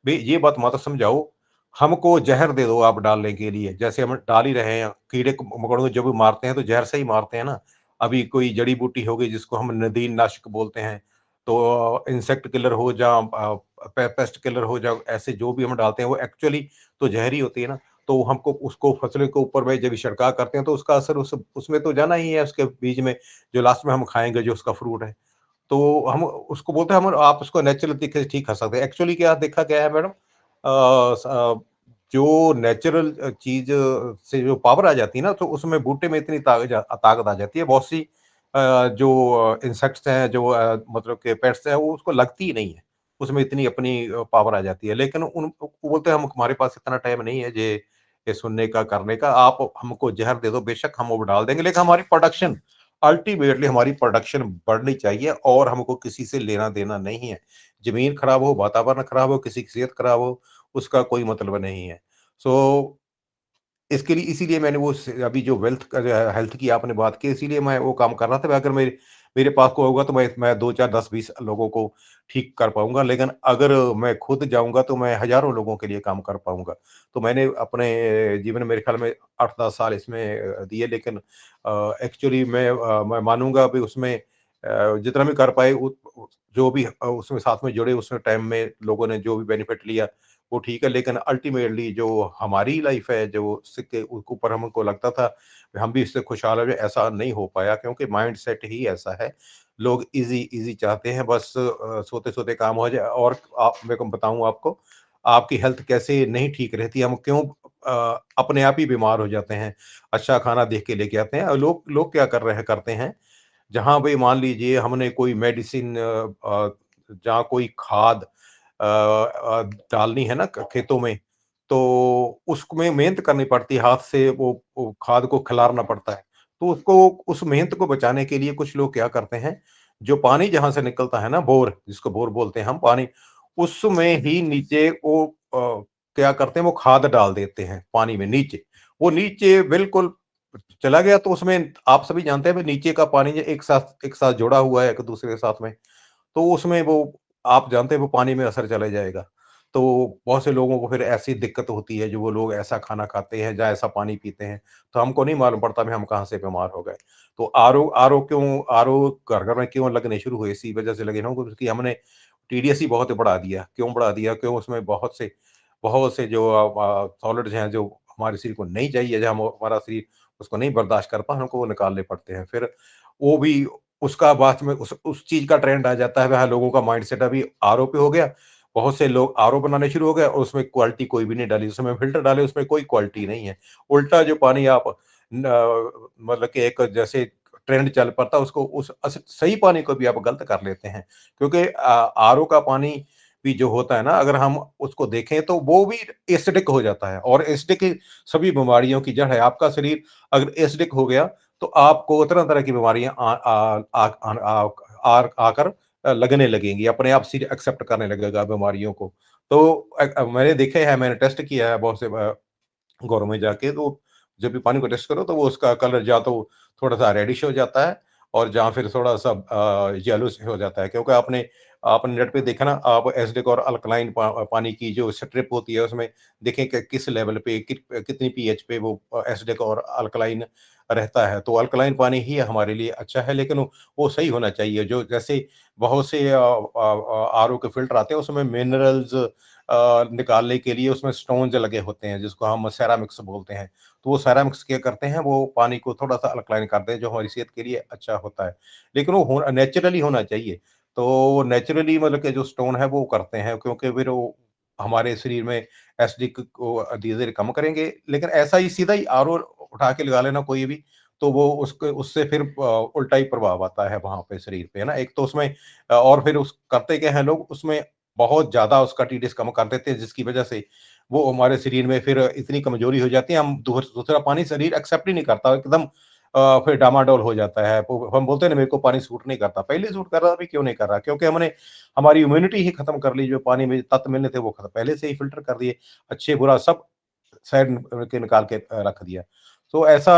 I: भई ये बात मत समझाओ, हमको ज़हर दे दो आप डालने के लिए। जैसे हम डाल ही रहे हैं, कीड़े मकोड़ों को जब भी मारते हैं तो ज़हर से ही मारते हैं ना। अभी कोई जड़ी-बूटी हो गई जिसको हम नदीनाशक बोलते हैं, तो इंसेक्ट किलर हो या पेस्ट किलर हो, या ऐसे जो भी हम डालते हैं वो एक्चुअली तो जहर ही होती है ना। तो हमको उसको फसलों के ऊपर में जब छिड़काव करते हैं तो उसका असर उसमें तो जाना ही है, उसके बीज में, जो लास्ट में हम खाएँगे जो उसका फ्रूट है। तो हम उसको बोलते हैं, हम आप उसको नेचुरल तरीके से ठीक कर सकते हैं। एक्चुअली क्या देखा गया है मैडम, जो नेचुरल चीज़ से जो पावर आ जाती है ना, तो उसमें बूटे में इतनी ताकत आ जाती है। बहुत सी जो इंसेक्ट्स हैं, जो मतलब के पेट्स हैं, वो उसको लगती ही नहीं है। उसमें इतनी अपनी पावर आ जाती है। लेकिन वो बोलते हैं हम हमारे पास इतना टाइम नहीं है ये सुनने का, करने का। आप हमको ज़हर दे दो, बेशक हम वो डाल देंगे, लेकिन हमारी प्रोडक्शन, अल्टीमेटली हमारी प्रोडक्शन बढ़नी चाहिए, और हमको किसी से लेना-देना नहीं है। ज़मीन खराब हो, वातावरण खराब हो, किसी की सेहत खराब हो, उसका कोई मतलब नहीं है। सो इसके लिए, इसीलिए मैंने वो अभी जो वेल्थ का जो है, हेल्थ की आपने बात की, इसीलिए मैं वो काम कर रहा था। अगर मेरे मेरे पास कोई होगा तो मैं 2 4 10 20 लोगों को ठीक कर पाऊँगा, लेकिन अगर मैं खुद जाऊँगा तो मैं हज़ारों लोगों के लिए काम कर पाऊँगा। तो मैंने अपने जीवन में मेरे ख्याल में 8-10 साल इसमें दिए, लेकिन एक्चुअली मैं मानूँगा अभी उसमें जितना भी कर पाए, जो भी उसमें साथ में जुड़े, उसमें टाइम में लोगों ने जो भी बेनिफिट लिया वो ठीक है, लेकिन अल्टीमेटली जो हमारी लाइफ है, जो सिक्के ऊपर हमको लगता था हम भी इससे खुशहाल है, ऐसा नहीं हो पाया, क्योंकि माइंड सेट ही ऐसा है। लोग इजी इजी चाहते हैं, बस सोते सोते काम हो जाए। और आप, मैं को बताऊं आपको, आपकी हेल्थ कैसे नहीं ठीक रहती, हम क्यों अपने आप ही बीमार हो जाते हैं, अच्छा खाना देख के लेके आते हैं। और लोग लोग क्या करते हैं, जहाँ भाई मान लीजिए हमने कोई मेडिसिन जहाँ कोई खाद डालनी है ना खेतों में, तो उसमें मेहनत करनी पड़ती है, हाथ से वो खाद को खिलारना पड़ता है। तो उसको, उस मेहनत को बचाने के लिए कुछ लोग क्या करते हैं, जो पानी जहाँ से निकलता है ना, बोर जिसको बोर बोलते हैं हम, पानी उसमें ही नीचे वो क्या करते हैं, वो खाद डाल देते हैं पानी में नीचे। वो नीचे बिल्कुल चला गया, तो उसमें आप सभी जानते हैं भाई, नीचे का पानी जो एक साथ जुड़ा हुआ है एक दूसरे के साथ में, तो उसमें वो, आप जानते हैं वो पानी में असर चला जाएगा। तो बहुत से लोगों को फिर ऐसी दिक्कत होती है, जो वो लोग ऐसा खाना खाते हैं या ऐसा पानी पीते हैं, तो हमको नहीं मालूम पड़ता भी हम कहाँ से बीमार हो गए। तो आरओ घर-घर में क्यों लगने शुरू हुए? इसी वजह से लगे ना, क्योंकि हमने टीडीएस ही बहुत बढ़ा दिया। क्यों बढ़ा दिया? क्यों? उसमें बहुत से जो सॉलिड्स हैं, जो हमारे शरीर को नहीं चाहिए, जो हम हमारा शरीर उसको नहीं बर्दाश्त कर हमको वो निकालने पड़ते हैं। फिर वो भी उसका बाद में उस चीज़ का ट्रेंड आ जाता है, वहाँ लोगों का माइंडसेट अभी आरओ पे हो गया, बहुत से लोग आरओ बनाने शुरू हो गए और उसमें क्वालिटी कोई भी नहीं डाली, उसमें फ़िल्टर डाले, उसमें कोई क्वालिटी नहीं है। उल्टा जो पानी आप मतलब कि एक जैसे ट्रेंड चल पड़ता है, उसको उस सही पानी को भी आप गलत कर लेते हैं। क्योंकि आरओ का पानी भी जो होता है ना, अगर हम उसको देखें तो वो भी एसिडिक हो जाता है, और एसिडिक सभी बीमारियों की जड़ है। आपका शरीर अगर एसिडिक हो गया तो आपको तरह-तरह की बीमारियाँ आकर लगने लगेंगी, अपने आप शरीर एक्सेप्ट करने लगेगा बीमारियों को। तो मैंने देखा है, मैंने टेस्ट किया है बहुत से घरों में जाके, तो जब भी पानी को टेस्ट करो तो वो उसका कलर या तो थोड़ा-सा रेडिश हो जाता है, और या फिर थोड़ा-सा येलोइश हो जाता है। क्योंकि आपने आपने नेट पे देखा ना, आप एसिडिक और अल्कलाइन पानी की जो स्ट्रिप होती है, उसमें देखें कि किस लेवल पे कितनी पीएच पे वो एसिडिक और अल्कलाइन रहता है। तो अल्कलाइन पानी ही हमारे लिए अच्छा है, लेकिन वो सही होना चाहिए। जो जैसे बहुत से आरओ के फ़िल्टर आते हैं, उसमें मिनरल्स निकालने के लिए उसमें स्टोन्स लगे होते हैं, जिसको हम सेरामिक्स बोलते हैं। तो वो सेरामिक्स क्या करते हैं, वो पानी को थोड़ा-सा अल्कलाइन करते हैं, जो हमारी सेहत के लिए अच्छा होता है। लेकिन वो हो नेचुरली होना चाहिए। तो नेचुरली मतलब कि जो स्टोन है वो करते हैं, क्योंकि फिर वो हमारे शरीर में एसिडिक को धीरे-धीरे कम करेंगे। लेकिन ऐसा ही सीधा ही आरओ उठा के लगा लेना कोई भी, तो वो उसके उससे फिर उल्टा ही प्रभाव आता है वहाँ पे शरीर पे, है ना? एक तो उसमें और फिर उस करते क्या हैं लोग, उसमें बहुत ज़्यादा उसका टीडीएस कम कर देते हैं, जिसकी वजह से वो हमारे शरीर में फिर इतनी कमज़ोरी हो जाती है, हम दूसरा पानी शरीर एक्सेप्ट ही नहीं करता, एकदम फिर डामाडोल हो जाता है। वो हम बोलते हैं ना, मेरे को पानी सूट नहीं करता। पहले सूट कर रहा था, अभी क्यों नहीं कर रहा? क्योंकि हमने हमारी इम्यूनिटी ही खत्म कर ली, जो पानी में तत्व मिलने थे वो पहले से ही फ़िल्टर कर दिए। अच्छे-बुरा सब साइड के निकाल के रख दिया। तो ऐसा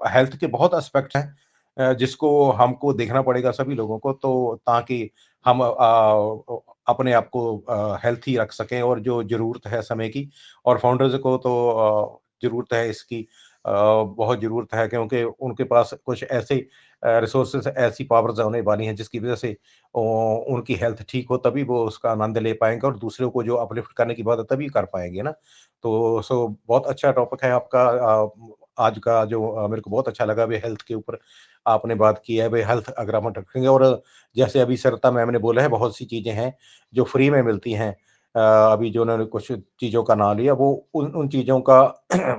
I: हेल्थ के बहुत एस्पेक्ट हैं जिसको हमको देखना पड़ेगा सभी लोगों को, तो ताकि हम अपने आप को हेल्थी रख सकें, और जो ज़रूरत है समय की, और फाउंडर्स को तो ज़रूरत है इसकी, बहुत ज़रूरत है, क्योंकि उनके पास कुछ ऐसे रिसोर्सेज़, ऐसी पावर्स होने वाली हैं जिसकी वज़ह से उनकी हेल्थ ठीक हो, तभी वो उसका आनंद ले पाएँगे, और दूसरों को जो अपलिफ्ट करने की बात है तभी कर पाएँगे ना। तो बहुत अच्छा टॉपिक है आपका आज का, जो मेरे को बहुत अच्छा लगा भी, हेल्थ के ऊपर आपने बात की है। भई हेल्थ अगर हम रखेंगे, और जैसे अभी सरिता मैम ने बोला है, बहुत सी चीज़ें हैं जो फ्री में मिलती हैं। अभी जो उन्होंने कुछ चीज़ों का नाम लिया, वो उन उन चीज़ों का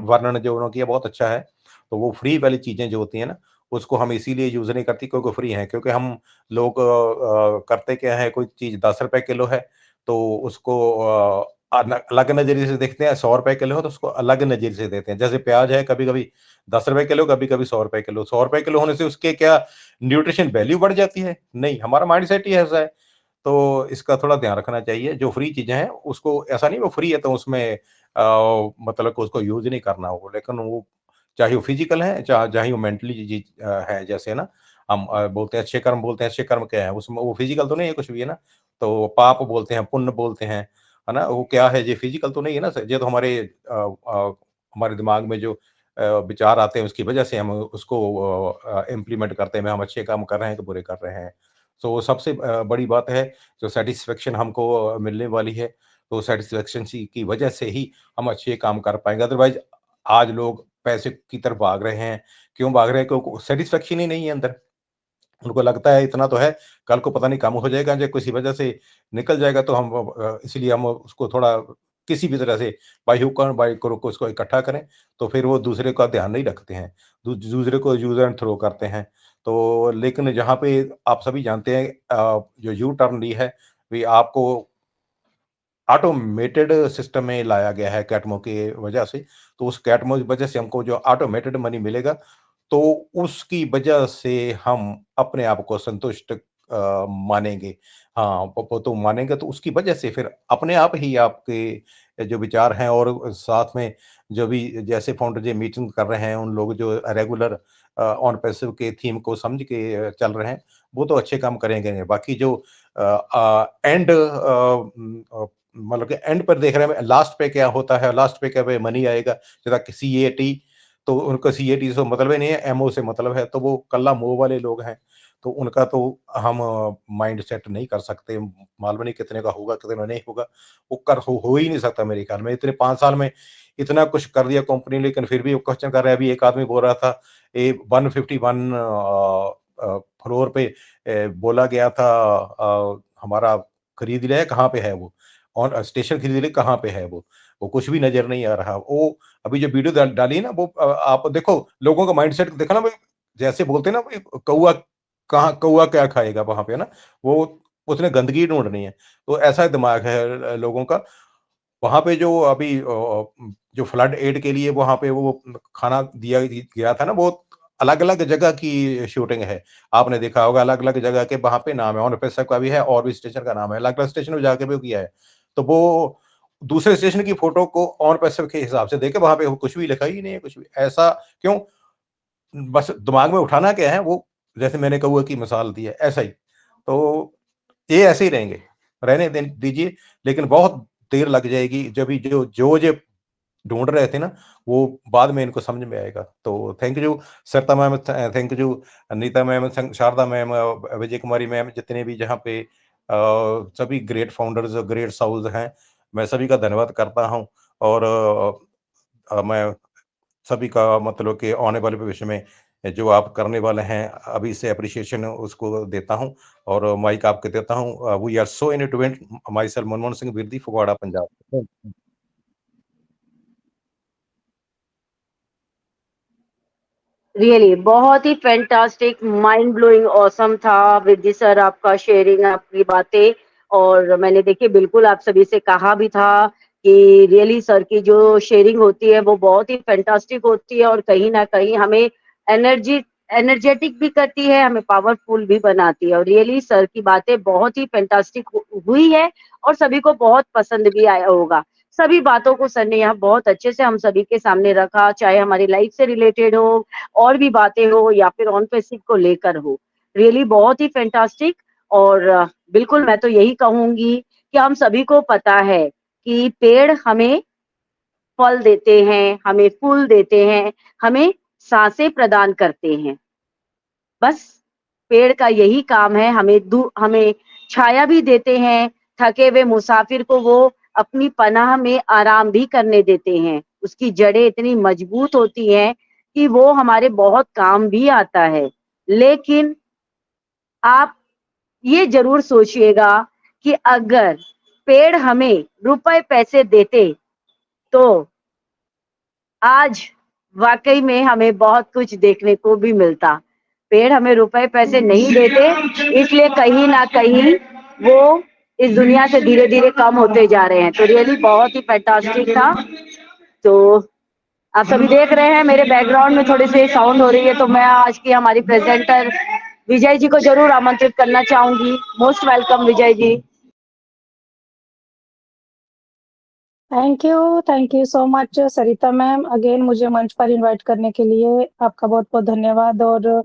I: वर्णन जो उन्होंने किया बहुत अच्छा है। तो वो फ्री वाली चीज़ें जो होती हैं ना, उसको हम इसीलिए यूज़ नहीं करती क्योंकि फ्री हैं। क्योंकि हम लोग करते क्या है, कोई चीज़ ₹10 किलो है, तो उसको अलग नज़रिए से देखते हैं। ₹100 किलो है तो उसको अलग नज़रिए से देखते हैं। जैसे प्याज है, कभी-कभी ₹10 किलो, कभी-कभी ₹100 किलो। ₹100 किलो होने से उसके क्या न्यूट्रिशन वैल्यू बढ़ जाती है? नहीं, हमारा माइंडसेट ही ऐसा है। तो इसका थोड़ा ध्यान रखना चाहिए। जो फ्री चीज़ें हैं, उसको ऐसा नहीं वो फ्री है तो उसमें मतलब कि उसको यूज़ नहीं करना हो। लेकिन वो चाहे वो फिज़िकल है, चाहे वो मेंटली चीज़ है। जैसे ना हम बोलते हैं अच्छे कर्म, बोलते हैं अच्छे कर्म क्या है? उसमें वो फिज़िकल तो नहीं है कुछ भी, है ना? तो पाप बोलते हैं, पुण्य बोलते हैं, है ना? वो क्या है? ये फिज़िकल तो नहीं है ना? ये तो हमारे दिमाग में जो विचार आते हैं, उसकी वजह से हम उसको इम्प्लीमेंट करते हैं। हम अच्छे काम कर रहे हैं कि बुरे कर रहे हैं। तो सबसे बड़ी बात है, जो सैटिस्फैक्शन हमको मिलने वाली है, तो सैटिस्फैक्शन की वजह से ही हम अच्छे काम कर पाएँगे। अदरवाइज़ आज लोग पैसे की तरफ भाग रहे हैं। क्यों भाग रहे हैं? क्योंकि सैटिस्फैक्शन ही नहीं है अंदर। उनको लगता है इतना तो है, कल को पता नहीं कम हो जाएगा, या किसी वजह से निकल जाएगा, तो हम इसलिए हम उसको थोड़ा किसी भी तरह से बाय हुक और बाय क्रुक उसको इकट्ठा करें, तो फिर वो दूसरे का ध्यान नहीं रखते हैं। दूसरे को यूज़ एंड थ्रो करते हैं। तो लेकिन जहाँ पे आप सभी जानते हैं जो यू टर्न ली है, भी आपको ऑटोमेटेड सिस्टम में लाया गया है कैटमो की वजह से। तो उस कैटमो की वजह से हमको जो ऑटोमेटेड मनी मिलेगा, तो उसकी वजह से हम अपने आप को संतुष्ट मानेंगे। हाँ, वो तो मानेंगे, तो उसकी वजह से फिर अपने आप ही आपके जो विचार हैं, और साथ में जो भी जैसे फाउंडर जी मीटिंग कर रहे हैं, उन लोग जो रेगुलर ऑन पैसिव के थीम को समझ के चल रहे हैं, वो तो अच्छे काम करेंगे। बाकी जो एंड मतलब कि एंड पर देख रहे हैं, लास्ट पे क्या होता है, लास्ट पे क्या मनी आएगा, जैसा कि सीएटी, तो उनको सीएटी से मतलब ही नहीं है, एमओ से मतलब है, तो वो कल्ला मुँह वाले लोग हैं। तो उनका तो हम माइंड सेट नहीं कर सकते। मालूम नहीं कितने का होगा, कितने नहीं होगा। वो हो ही नहीं सकता मेरे ख्याल में। इतने 5 साल में इतना कुछ कर दिया कंपनी, लेकिन फिर भी वो क्वेश्चन कर रहा है। अभी एक आदमी बोल रहा था, ये 151 फ्लोर पे बोला गया था, हमारा खरीद लिया है, कहाँ पे है वो? और स्टेशन धीरे धीरे कहाँ पे है वो कुछ भी नजर नहीं आ रहा। वो अभी जो वीडियो डाली है ना, वो आप देखो लोगों का माइंडसेट देखा ना भाई, जैसे बोलते हैं ना भाई, कौआ कहाँ, कौआ क्या खाएगा वहां पे ना, वो उसने गंदगी ढूंढनी है। तो ऐसा दिमाग है लोगों का। वहां पे जो अभी जो फ्लड एड के लिए वहां पे वो खाना दिया गया था ना, वो अलग अलग जगह की शूटिंग है। आपने देखा होगा अलग अलग जगह के वहां पे नाम है, ऑन पैसा का भी है और भी स्टेशन का नाम है, अलग अलग स्टेशन में जाके भी किया है। तो वो दूसरे स्टेशन की फोटो को ऑन पैसा के हिसाब से देखे, वहां पे कुछ भी लिखा ही नहीं है, कुछ भी ऐसा क्यों, बस दिमाग में उठाना क्या है वो, जैसे मैंने कौए की मिसाल दी है ऐसा ही। तो ये ऐसे ही रहेंगे, रहने दीजिए, लेकिन बहुत देर लग जाएगी। जब भी जो ढूंढ रहे थे ना, वो बाद में इनको समझ में आएगा। तो thank you Sarita ma'am, thank you Anita ma'am, Sharda ma'am, Vijay Kumari ma'am, जितने भी जहाँ पे सभी ग्रेट फाउंडर्स, ग्रेट साउल्स हैं, मैं सभी का धन्यवाद करता हूँ। और मैं सभी का मतलब कि आने वाले भविष्य में जो आप करने वाले हैं, अभी से अप्रिसिएशन उसको देता हूँ और माइक आपको देता हूँ। We are so in it, myself Manmohan Singh Virdi, Phagwara, Punjab.
A: Really बहुत ही फैंटास्टिक, माइंड ब्लोइंग, ऑसम था विद्य सर, आपका शेयरिंग, आपकी बातें। और मैंने देखिए बिल्कुल आप सभी से कहा भी था कि रियली सर की जो शेयरिंग होती है वो बहुत ही फैंटास्टिक होती है और कहीं ना कहीं हमें एनर्जेटिक भी करती है, हमें पावरफुल भी बनाती है। और रियली सर की बातें बहुत ही फैंटास्टिक हुई है और सभी को बहुत पसंद भी आया होगा। सभी बातों को सर ने यहाँ बहुत अच्छे से हम सभी के सामने रखा, चाहे हमारी लाइफ से रिलेटेड हो और भी बातें हो या फिर ऑन पैसिव को लेकर हो। रियली बहुत ही फैंटास्टिक। और बिल्कुल मैं तो यही कहूंगी कि हम सभी को पता है कि पेड़ हमें फल देते हैं, हमें फूल देते हैं, हमें सांसें प्रदान करते हैं। बस पेड़ का यही काम है, हमें छाया भी देते हैं, थके हुए मुसाफिर को वो अपनी पनाह में आराम भी करने देते हैं। उसकी जड़ें इतनी मजबूत होती हैं कि वो हमारे बहुत काम भी आता है। लेकिन आप ये ज़रूर सोचिएगा कि अगर पेड़ हमें रुपए पैसे देते, तो आज वाक़ई में हमें बहुत कुछ देखने को भी मिलता। पेड़ हमें रुपए पैसे नहीं देते, इसलिए कहीं न कहीं वो इस दुनिया से धीरे-धीरे कम होते जा रहे हैं। तो रियली बहुत ही फैंटास्टिक था। तो आप सभी देख रहे हैं मेरे बैकग्राउंड में थोड़ी-सी साउंड हो रही है, तो मैं आज की हमारी प्रेज़ेंटर विजय जी को ज़रूर आमंत्रित करना चाहूँगी। Most welcome Vijay ji.
B: Thank you so much Sarita ma'am, again मुझे मंच पर इनवाइट करने के लिए आपका बहुत-बहुत धन्यवाद। और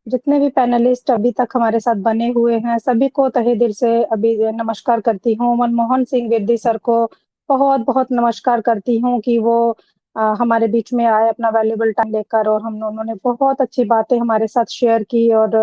B: जितने भी पैनलिस्ट अभी तक हमारे साथ बने हुए हैं, सभी को तहे दिल से अभी नमस्कार करती हूँ। मनमोहन सिंह विरदी सर को बहुत-बहुत नमस्कार करती हूँ कि वो हमारे बीच में आए अपना वैल्यूएबल टाइम लेकर, और उन्होंने बहुत अच्छी बातें हमारे साथ शेयर की। और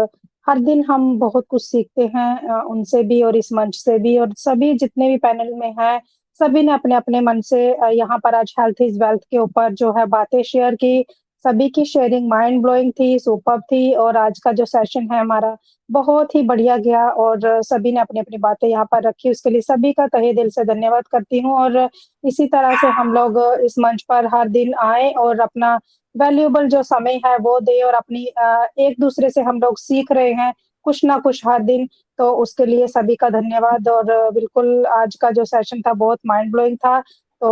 B: हर दिन हम बहुत कुछ सीखते हैं उनसे भी और इस मंच से भी। और सभी जितने भी पैनल में हैं, सभी ने अपने-अपने मन से यहाँ पर आज हेल्थ इज़ वेल्थ के ऊपर जो है बातें शेयर की। सभी की शेयरिंग माइंड ब्लोइंग थी, सुपर्ब थी। और आज का जो सेशन है हमारा बहुत ही बढ़िया गया और सभी ने अपनी-अपनी बातें यहाँ पर रखी, उसके लिए सभी का तहे दिल से धन्यवाद करती हूँ। और इसी तरह से हम लोग इस मंच पर हर दिन आएँ और अपना वैल्यूएबल जो समय है वो दें, और अपनी एक-दूसरे से हम लोग सीख रहे हैं कुछ ना कुछ हर दिन, तो उसके लिए सभी का धन्यवाद। और बिल्कुल आज का जो सेशन था बहुत माइंड ब्लोइंग था। तो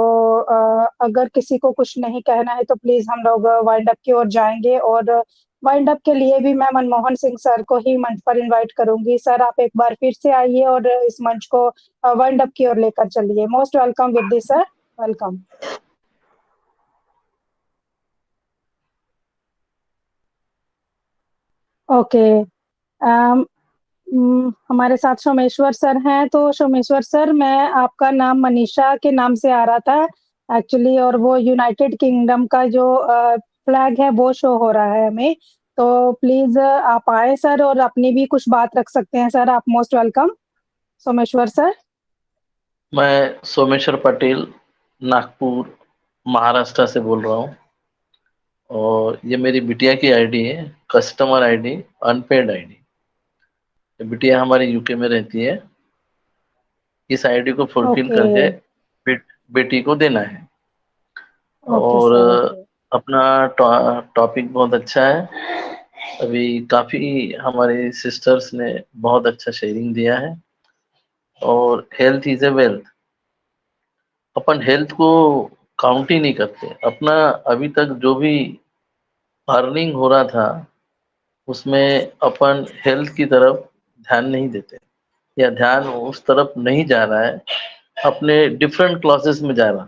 B: अगर किसी को कुछ नहीं कहना है तो प्लीज़ हम लोग वाइंड अप की ओर जाएँगे। और वाइंड अप के लिए भी मैं मनमोहन सिंह सर को ही मंच पर इनवाइट करूँगी। सर आप एक बार फिर से आइए और इस मंच को वाइंड अप की ओर लेकर चलिए। मोस्ट वेलकम विद्या सर, वेलकम। ओके। अम हमारे साथ सोमेश्वर सर हैं, तो सोमेश्वर सर मैं आपका नाम मनीषा के नाम से आ रहा था एक्चुअली, और वो यूनाइटेड किंगडम का जो फ्लैग है वो शो हो रहा है हमें। तो प्लीज़ आप आएँ सर और अपनी भी कुछ बात रख सकते हैं सर, आप मोस्ट वेलकम। सोमेश्वर सर।
J: मैं सोमेश्वर पटेल नागपुर महाराष्ट्र से बोल रहा हूँ, और ये मेरी बिटिया की आईडी है, कस्टमर आईडी, अनपेड आईडी। बिटिया हमारी यूके में रहती है। इस आईडी को फुलफिल
B: ओके
J: करके बेटी को देना है।
B: ओके
J: और
B: सर ओके
J: अपना टॉपिक बहुत अच्छा है। अभी काफी हमारे सिस्टर्स ने बहुत अच्छा शेयरिंग दिया है। और health is a wealth. Upon health को काउंट ही नहीं करते। अपना अभी तक जो भी अर्निंग हो रहा था उसमें अपन हेल्थ की तरफ ध्यान नहीं देते, या ध्यान उस तरफ नहीं जा रहा है, अपने डिफरेंट क्लासेस में जा रहा।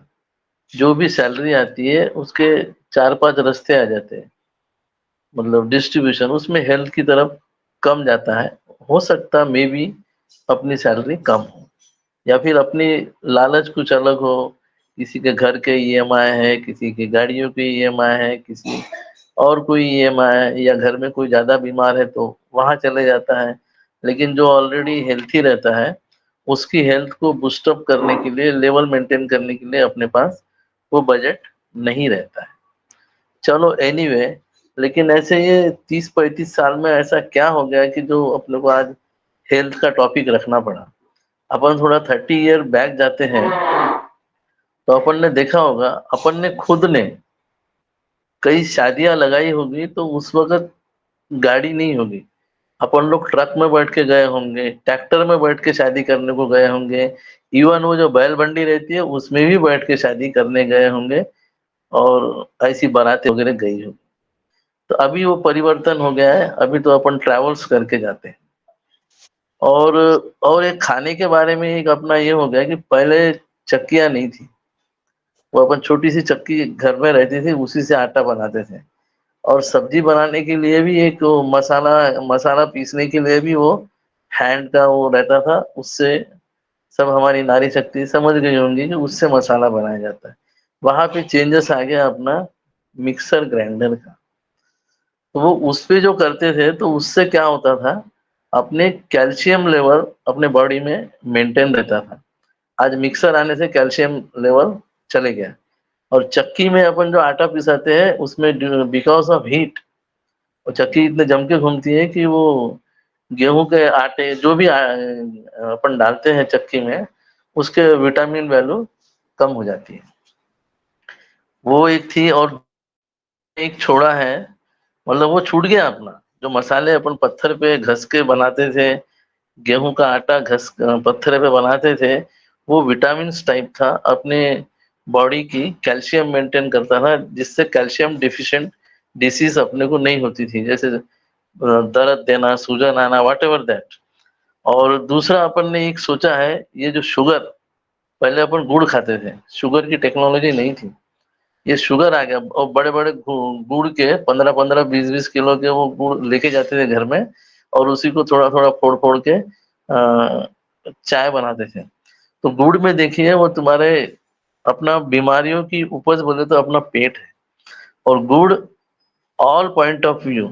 J: जो भी सैलरी आती है उसके 4-5 रास्ते आ जाते हैं, मतलब डिस्ट्रीब्यूशन उसमें हेल्थ की तरफ कम जाता है। हो सकता मे बी अपनी सैलरी कम हो, या फिर अपनी लालच कुछ अलग हो। किसी के घर के ईएमआई है, किसी की गाड़ियों की ईएमआई है, किसी और कोई ईएमआई है, या घर में कोई ज्यादा बीमार है तो वहां चले जाता है। लेकिन जो ऑलरेडी हेल्थी रहता है उसकी हेल्थ को बूस्टअप करने के लिए, लेवल मेंटेन करने के लिए अपने पास वो बजट नहीं रहता है। चलो एनीवे, लेकिन ऐसे ये 30-35 साल में ऐसा क्या हो गया कि जो अपने को आज हेल्थ का टॉपिक रखना पड़ा। अपन थोड़ा 30 ईयर बैक जाते हैं तो अपन ने देखा होगा, अपन ने खुद ने कई शादियां लगाई होगी तो उस वक्त गाड़ी नहीं होगी। अपन लोग ट्रक में बैठ के गए होंगे, ट्रैक्टर में बैठ के शादी करने को गए होंगे, इवन वो जो बैल बंडी रहती है उसमें भी बैठ के शादी करने गए होंगे, और ऐसी बारातें वगैरह गई होगी। तो अभी वो परिवर्तन हो गया है, अभी तो अपन ट्रैवल्स करके जाते हैं। और एक खाने के बारे में एक अपना ये हो गया कि पहले चक्कियां नहीं थी, वो अपन छोटी सी चक्की घर में रहती थी, उसी से आटा बनाते थे। और सब्जी बनाने के लिए भी एक वो मसाला मसाला पीसने के लिए भी वो हैंड का वो रहता था, उससे सब हमारी नारी शक्ति समझ गई होंगी कि उससे मसाला बनाया जाता है। वहां पे चेंजेस आ गया अपना मिक्सर ग्राइंडर का। तो वो उस पे जो करते थे तो उससे क्या होता था, अपने कैल्शियम लेवल अपने बॉडी में मेंटेन रहता था। आज मिक्सर आने से कैल्शियम लेवल चले गया। और चक्की में अपन जो आटा पिसाते हैं उसमें बिकॉज ऑफ हीट, और चक्की इतने जम के घूमती है कि वो गेहूं के आटे जो भी अपन डालते हैं चक्की में, उसके विटामिन वैल्यू कम हो जाती है। वो एक थी। और एक छोड़ा है, मतलब वो छूट गया अपना। जो मसाले अपन पत्थर पे घस के बनाते थे, गेहूं का आटा घस पत्थर पे बनाते थे, वो विटामिन टाइप था, अपने बॉडी की कैल्शियम मेंटेन करता था, जिससे कैल्शियम डिफिशिएंट डिसीज अपने को नहीं होती थी, जैसे दर्द देना, सूजन आना, वॉट एवर दैट। और दूसरा अपन ने एक सोचा है, ये जो शुगर, पहले अपन गुड़ खाते थे, शुगर की टेक्नोलॉजी नहीं थी, ये शुगर आ गया। और बड़े बड़े गुड़ के 15-15 20-20 किलो के वो गुड़ लेके जाते थे घर में, और उसी को थोड़ा थोड़ा फोड़ फोड़ के चाय बनाते थे। तो गुड़ में देखिए, वो तुम्हारे अपना बीमारियों की उपज बोले तो अपना पेट है। और गुड़ ऑल पॉइंट ऑफ व्यू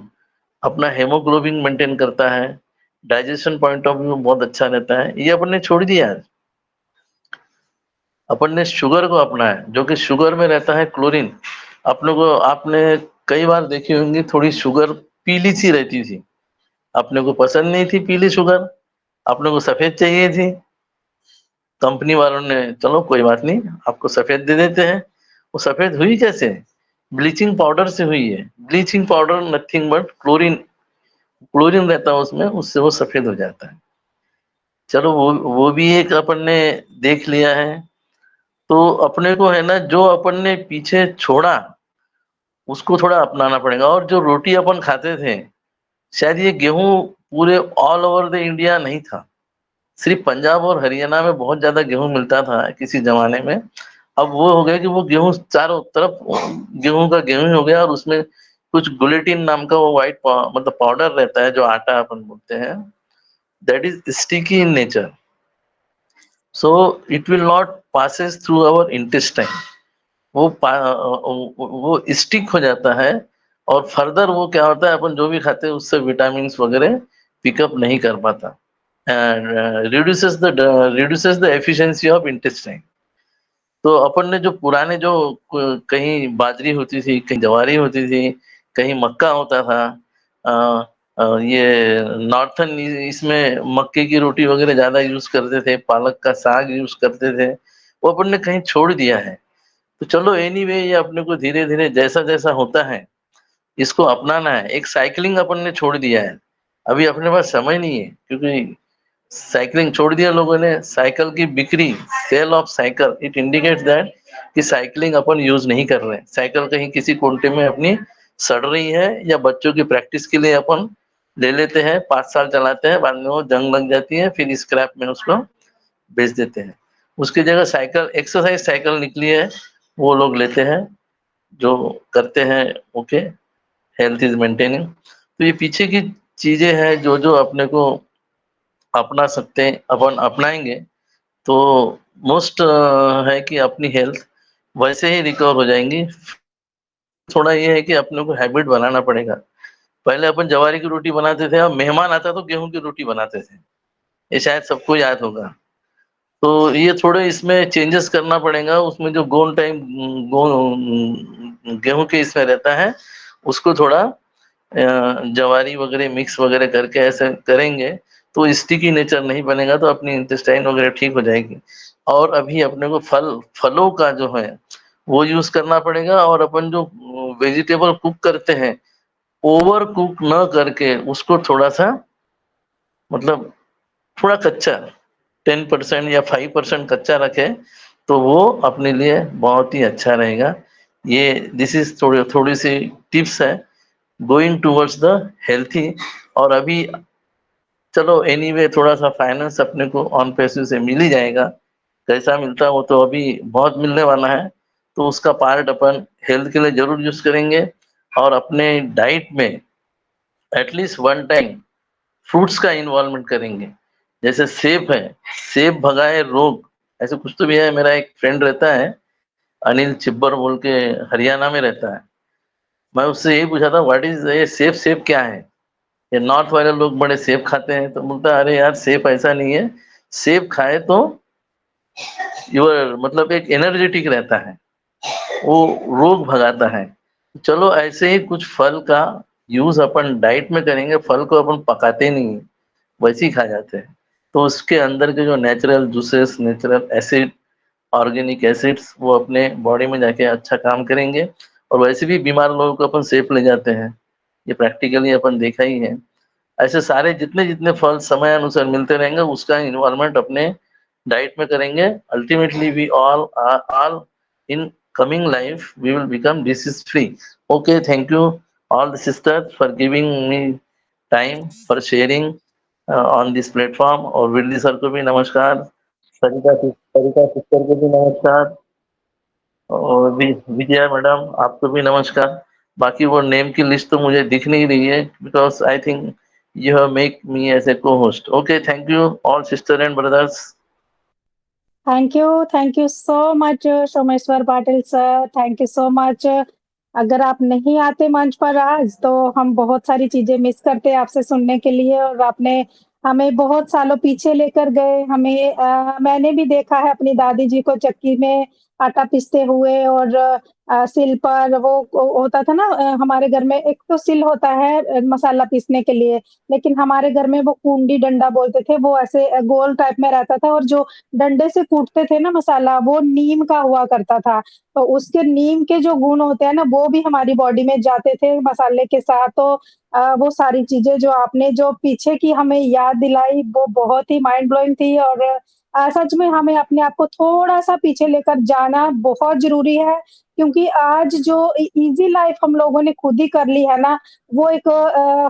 J: अपना हेमोग्लोबिन मेंटेन करता है, डाइजेशन पॉइंट ऑफ व्यू बहुत अच्छा रहता है। ये अपन ने छोड़ दिया है, अपन ने शुगर को अपनाया, जो कि शुगर में रहता है क्लोरीन। अपने को आपने कई बार देखी होंगी, थोड़ी शुगर पीली सी रहती थी, अपने को पसंद नहीं थी पीली शुगर, अपने को सफेद चाहिए थी। कंपनी वालों ने चलो कोई बात नहीं, आपको सफेद दे देते हैं। वो सफेद हुई कैसे? ब्लीचिंग पाउडर से हुई है। Bleaching powder nothing but chlorine, chlorine रहता है उसमें, उससे वो सफेद हो जाता है। चलो वो भी एक अपन ने देख लिया है। तो अपने को है ना, जो अपन ने पीछे छोड़ा उसको थोड़ा अपनाना पड़ेगा। और जो रोटी अपन खाते थे, शायद ये गेहूं पूरे ऑल ओवर द इंडिया नहीं था, सिर्फ पंजाब और हरियाणा में बहुत ज्यादा गेहूं मिलता था किसी जमाने में। अब वो हो गया कि वो गेहूं चारों तरफ गेहूं का गेहूं ही हो गया, और उसमें कुछ गुलेटिन नाम का वो व्हाइट मतलब पाउडर रहता है, जो आटा अपन बोलते हैं, that is sticky in nature, so it will not passes through our intestine. वो स्टिक हो जाता है, और फर्दर वो क्या होता है, अपन जो भी खाते हैं उससे विटामिन वगैरह पिकअप नहीं कर पाता, and reduces the efficiency of intestine. तो अपन ने जो पुराने जो कहीं बाजरी होती थी, कहीं जवारी होती थी, कहीं मक्का होता था, ये नॉर्थन इसमें मक्के की रोटी वगैरह ज़्यादा यूज़ करते थे, पालक का साग यूज़ करते थे, वो अपन ने कहीं छोड़ दिया है। तो चलो एनीवे ये अपने को धीरे-धीरे जैसा-जैसा होता है, इसको अपनाना है। एक साइक्लिंग अपन ने छोड़ दिया है, अभी अपने पास समय नहीं है क्योंकि साइक्लिंग छोड़ दिया लोगों ने, साइकिल की बिक्री, sale of cycle, it indicates that कि साइक्लिंग अपन यूज़ नहीं कर रहे हैं। साइकिल कहीं किसी कोने में अपनी सड़ रही है या बच्चों की प्रैक्टिस के लिए अपन ले लेते हैं, 5 साल चलाते हैं, बाद में वो जंग लग जाती है, फिर स्क्रैप में उसको बेच देते हैं। उसकी जगह साइकिल एक्सरसाइज साइकिल निकली है, वो लोग लेते हैं, जो करते हैं ओके, हेल्थ इज़ मेंटेनिंग। तो ये पीछे की चीज़ें हैं जो अपने को अपना सकते हैं, अपन अपनाएँगे तो मोस्ट है कि अपनी हेल्थ वैसे ही रिकवर हो जाएँगी। थोड़ा ये है कि अपने को हैबिट बनाना पड़ेगा। पहले अपन जवारी की रोटी बनाते थे, अब मेहमान आता तो गेहूँ की रोटी बनाते थे। ये शायद सबको याद होगा। तो ये थोड़े इसमें चेंजेस करना पड़ेगा, उसमें जो गोन टाइम गेहूँ के इसमें रहता है, उसको थोड़ा जवारी वगैरह मिक्स वगैरह करके ऐसे करेंगे, तो स्टिकी नेचर नहीं बनेगा, तो अपनी इंटेस्टाइन वगैरह ठीक हो जाएगी। और अभी अपने को फलों का जो है, वो यूज़ करना पड़ेगा और अपन जो वेजिटेबल कुक करते हैं, ओवर कुक न करके उसको थोड़ा-सा मतलब थोड़ा कच्चा 10% या 5% कच्चा रखें, तो वो अपने लिए बहुत ही अच्छा रहेगा। ये दिस इज़ थोड़ी-सी टिप्स है गोइंग टुवर्ड्स द हेल्थी। और अभी चलो एनीवे थोड़ा-सा फाइनेंस अपने को ऑन पैसे से मिल ही जाएगा। कैसा मिलता है वो तो अभी बहुत मिलने वाला है, तो उसका पार्ट अपन हेल्थ के लिए ज़रूर यूज़ करेंगे और अपने डाइट में एटलीस्ट वन टाइम फ्रूट्स का इन्वॉल्वमेंट करेंगे। जैसे सेब है, सेब भगाए रोग, ऐसे कुछ तो भी है। मेरा एक फ्रेंड रहता है, अनिल चिब्बर बोल के, हरियाणा में रहता है। मैं उससे यही पूछा था व्हाट इज़ ये सेब सेब क्या है? ये नॉर्थ वाले लोग बड़े सेब खाते हैं, तो बोलता है अरे यार सेब ऐसा नहीं है, सेब खाए तो मतलब एक एनर्जेटिक रहता है, वो रोग भगाता है। चलो ऐसे ही कुछ फल का यूज़ अपन डाइट में करेंगे, फल को अपन पकाते नहीं हैं, वैसे ही खा जाते हैं। तो उसके अंदर के जो natural juices, natural acid, organic acids वो अपने बॉडी में जाके अच्छा काम करेंगे। और वैसे भी बीमार लोगों को अपन सेफ ले जाते हैं, ये प्रैक्टिकली अपन देखा ही है। ऐसे सारे जितने फल समय अनुसार मिलते रहेंगे, उसका इन्वॉल्वमेंट अपने डाइट में करेंगे। Ultimately we all in coming life we will become disease free. Okay, thank you all the sisters for giving me time for sharing on this platform. और विरली सर को भी नमस्कार, सरिता सिस्टर को भी नमस्कार, और विजया मैडम आपको भी नमस्कार। बाकी वो नेम की लिस्ट तो मुझे दिख नहीं रही है, because I think you have make me as a co host. Okay, thank you all sister and brothers.
B: Thank you so much Someshwar Patil sir, thank you so much. अगर आप नहीं आते मंच पर आज, तो हम बहुत सारी चीज़ें मिस करते आपसे सुनने के लिए, और आपने हमें बहुत सालों पीछे लेकर गए। हमें मैंने भी देखा है अपनी दादी जी को चक्की में आटा पीसते हुए, और सिल पर वो होता था ना, हमारे घर में एक तो सिल होता है मसाला पीसने के लिए, लेकिन हमारे घर में वो कुंडी डंडा बोलते थे, वो ऐसे गोल टाइप में रहता था, और जो डंडे से कूटते थे ना मसाला, वो नीम का हुआ करता था। तो उसके नीम के जो गुण होते हैं ना, वो भी हमारी बॉडी में जाते थे मसाले के साथ। तो वो सारी चीज़ें जो आपने जो पीछे की हमें याद दिलाई, वो बहुत ही माइंड ब्लोइंग थी, और सच में हमें अपने आप को थोड़ा-सा पीछे लेकर जाना बहुत ज़रूरी है, क्योंकि आज जो ईज़ी लाइफ़ हम लोगों ने खुद ही कर ली है ना, वो एक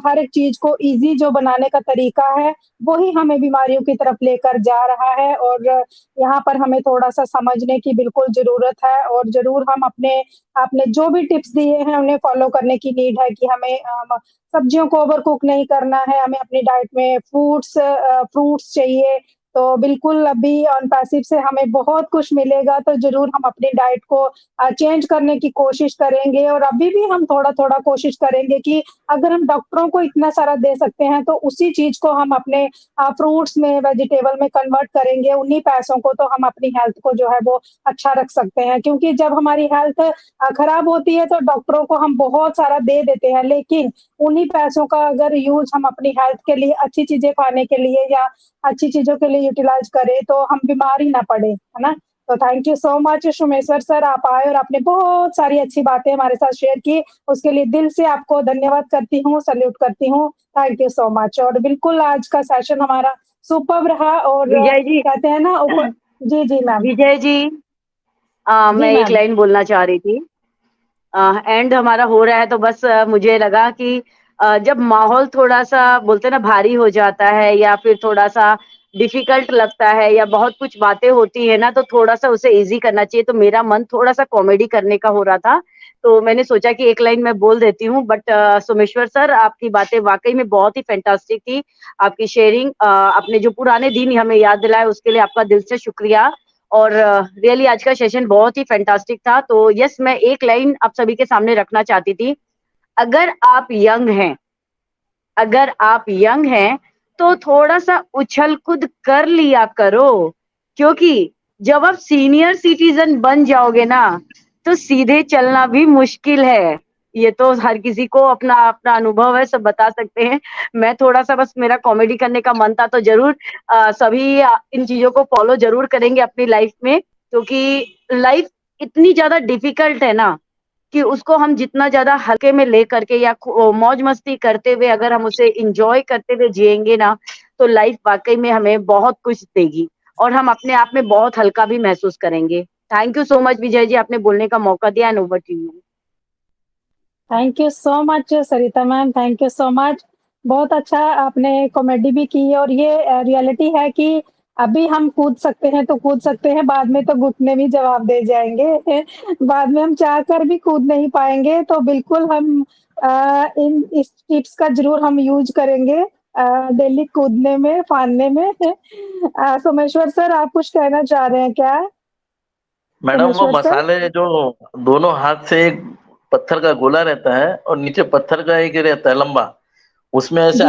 B: हर एक चीज़ को ईज़ी जो बनाने का तरीका है, वो ही हमें बीमारियों की तरफ लेकर जा रहा है। और यहाँ पर हमें थोड़ा-सा समझने की बिल्कुल ज़रूरत है, और ज़रूर हम अपने आपने जो भी टिप्स दिए हैं, उन्हें फ़ॉलो करने की नीड है कि हमें सब्जियों को ओवर कुक नहीं करना है, हमें अपनी डाइट में फ्रूट्स चाहिए, तो बिल्कुल अभी ऑन पैसिव से हमें बहुत कुछ मिलेगा, तो ज़रूर हम अपनी डाइट को चेंज करने की कोशिश करेंगे और अभी भी हम थोड़ा-थोड़ा कोशिश करेंगे कि अगर हम डॉक्टरों को इतना सारा दे सकते हैं, तो उसी चीज़ को हम अपने फ्रूट्स में, वेजिटेबल में कन्वर्ट करेंगे, उन्हीं पैसों को तो हम अपनी हेल्थ को जो है वो अच्छा रख सकते हैं। क्योंकि जब हमारी हेल्थ खराब होती है, तो डॉक्टरों को हम बहुत सारा दे देते हैं, लेकिन उन्हीं पैसों का अगर यूज़ हम अपनी हेल्थ के लिए, अच्छी चीज़ें खाने के लिए या अच्छी चीज़ों के लिए यूटिलाइज़ करें, तो हम बीमार ही ना पड़े, है ना? तो thank you so much Someshwar sir, आप आए और आपने बहुत सारी अच्छी बातें हमारे साथ शेयर की, उसके लिए दिल से आपको धन्यवाद करती हूँ, सैल्यूट करती हूँ। थैंक यू सो मच और बिल्कुल आज का सेशन हमारा सुपर्ब रहा और
A: विजय जी,
B: कहते हैं ना ऊपर जी, जी मैम।
A: विजय जी,
B: जी
A: मैं एक
B: मैम।
A: लाइन बोलना चाह रही थी। एंड हमारा हो रहा है तो बस मुझे लगा कि जब माहौल थोड़ा-सा बोलते हैं ना भारी हो जाता है या फिर थोड़ा-सा डिफ़िकल्ट लगता है या बहुत कुछ बातें होती है ना तो थोड़ा-सा उसे ईज़ी करना चाहिए, तो मेरा मन थोड़ा-सा कॉमेडी करने का हो रहा था। तो मैंने सोचा कि एक लाइन मैं बोल देती हूँ बट सोमेश्वर सर आपकी बातें वाक़ई में बहुत ही फैंटास्टिक थी। आपकी शेयरिंग आपने जो पुराने दिन हमें याद दिलाए उसके लिए आपका दिल से शुक्रिया। और रियली आज का सेशन बहुत ही फैंटास्टिक था। तो यस मैं एक लाइन आप सभी के सामने रखना चाहती थी। अगर आप यंग हैं अगर आप यंग हैं, तो थोड़ा-सा उछल-कूद कर लिया करो, क्योंकि जब आप सीनियर सिटीज़न बन जाओगे ना, तो सीधे चलना भी मुश्किल है। ये तो हर किसी को अपना-अपना अनुभव है, सब बता सकते हैं। मैं थोड़ा-सा बस मेरा कॉमेडी करने का मन था, तो ज़रूर सभी इन चीज़ों को फ़ॉलो ज़रूर करेंगे अपनी लाइफ़ में, क्योंकि लाइफ़ इतनी ज़्यादा डिफ़िकल्ट है ना, कि उसको हम जितना ज़्यादा हल्के में लेकर के या मौज-मस्ती करते हुए अगर हम उसे एन्जॉय करते हुए जिएँगे ना, तो लाइफ़ वाक़ई में हमें बहुत कुछ देगी और हम अपने आप में बहुत हल्का भी महसूस करेंगे। Thank you so much Vijay ji, आपने बोलने का मौका दिया and over to you.
B: Thank you so much Sarita ma'am, thank you so much. बहुत अच्छा आपने कॉमेडी भी की और ये रियलिटी है कि अभी हम कूद सकते हैं तो कूद सकते हैं, बाद में तो घुटने भी जवाब दे जाएँगे। बाद में हम चाह कर भी कूद नहीं पाएँगे, तो बिल्कुल हम इन इस टिप्स का ज़रूर हम यूज़ करेंगे डेली कूदने में, फांदने में। सोमेश्वर सर आप कुछ कहना चाह रहे हैं क्या?
J: मैडम वो
B: सोमेश्वर सर?
J: मसाले जो दोनों हाथ से एक पत्थर का गोला रहता है और नीचे पत्थर का एक रहता है लंबा, उसमें ऐसे
B: जी, जी।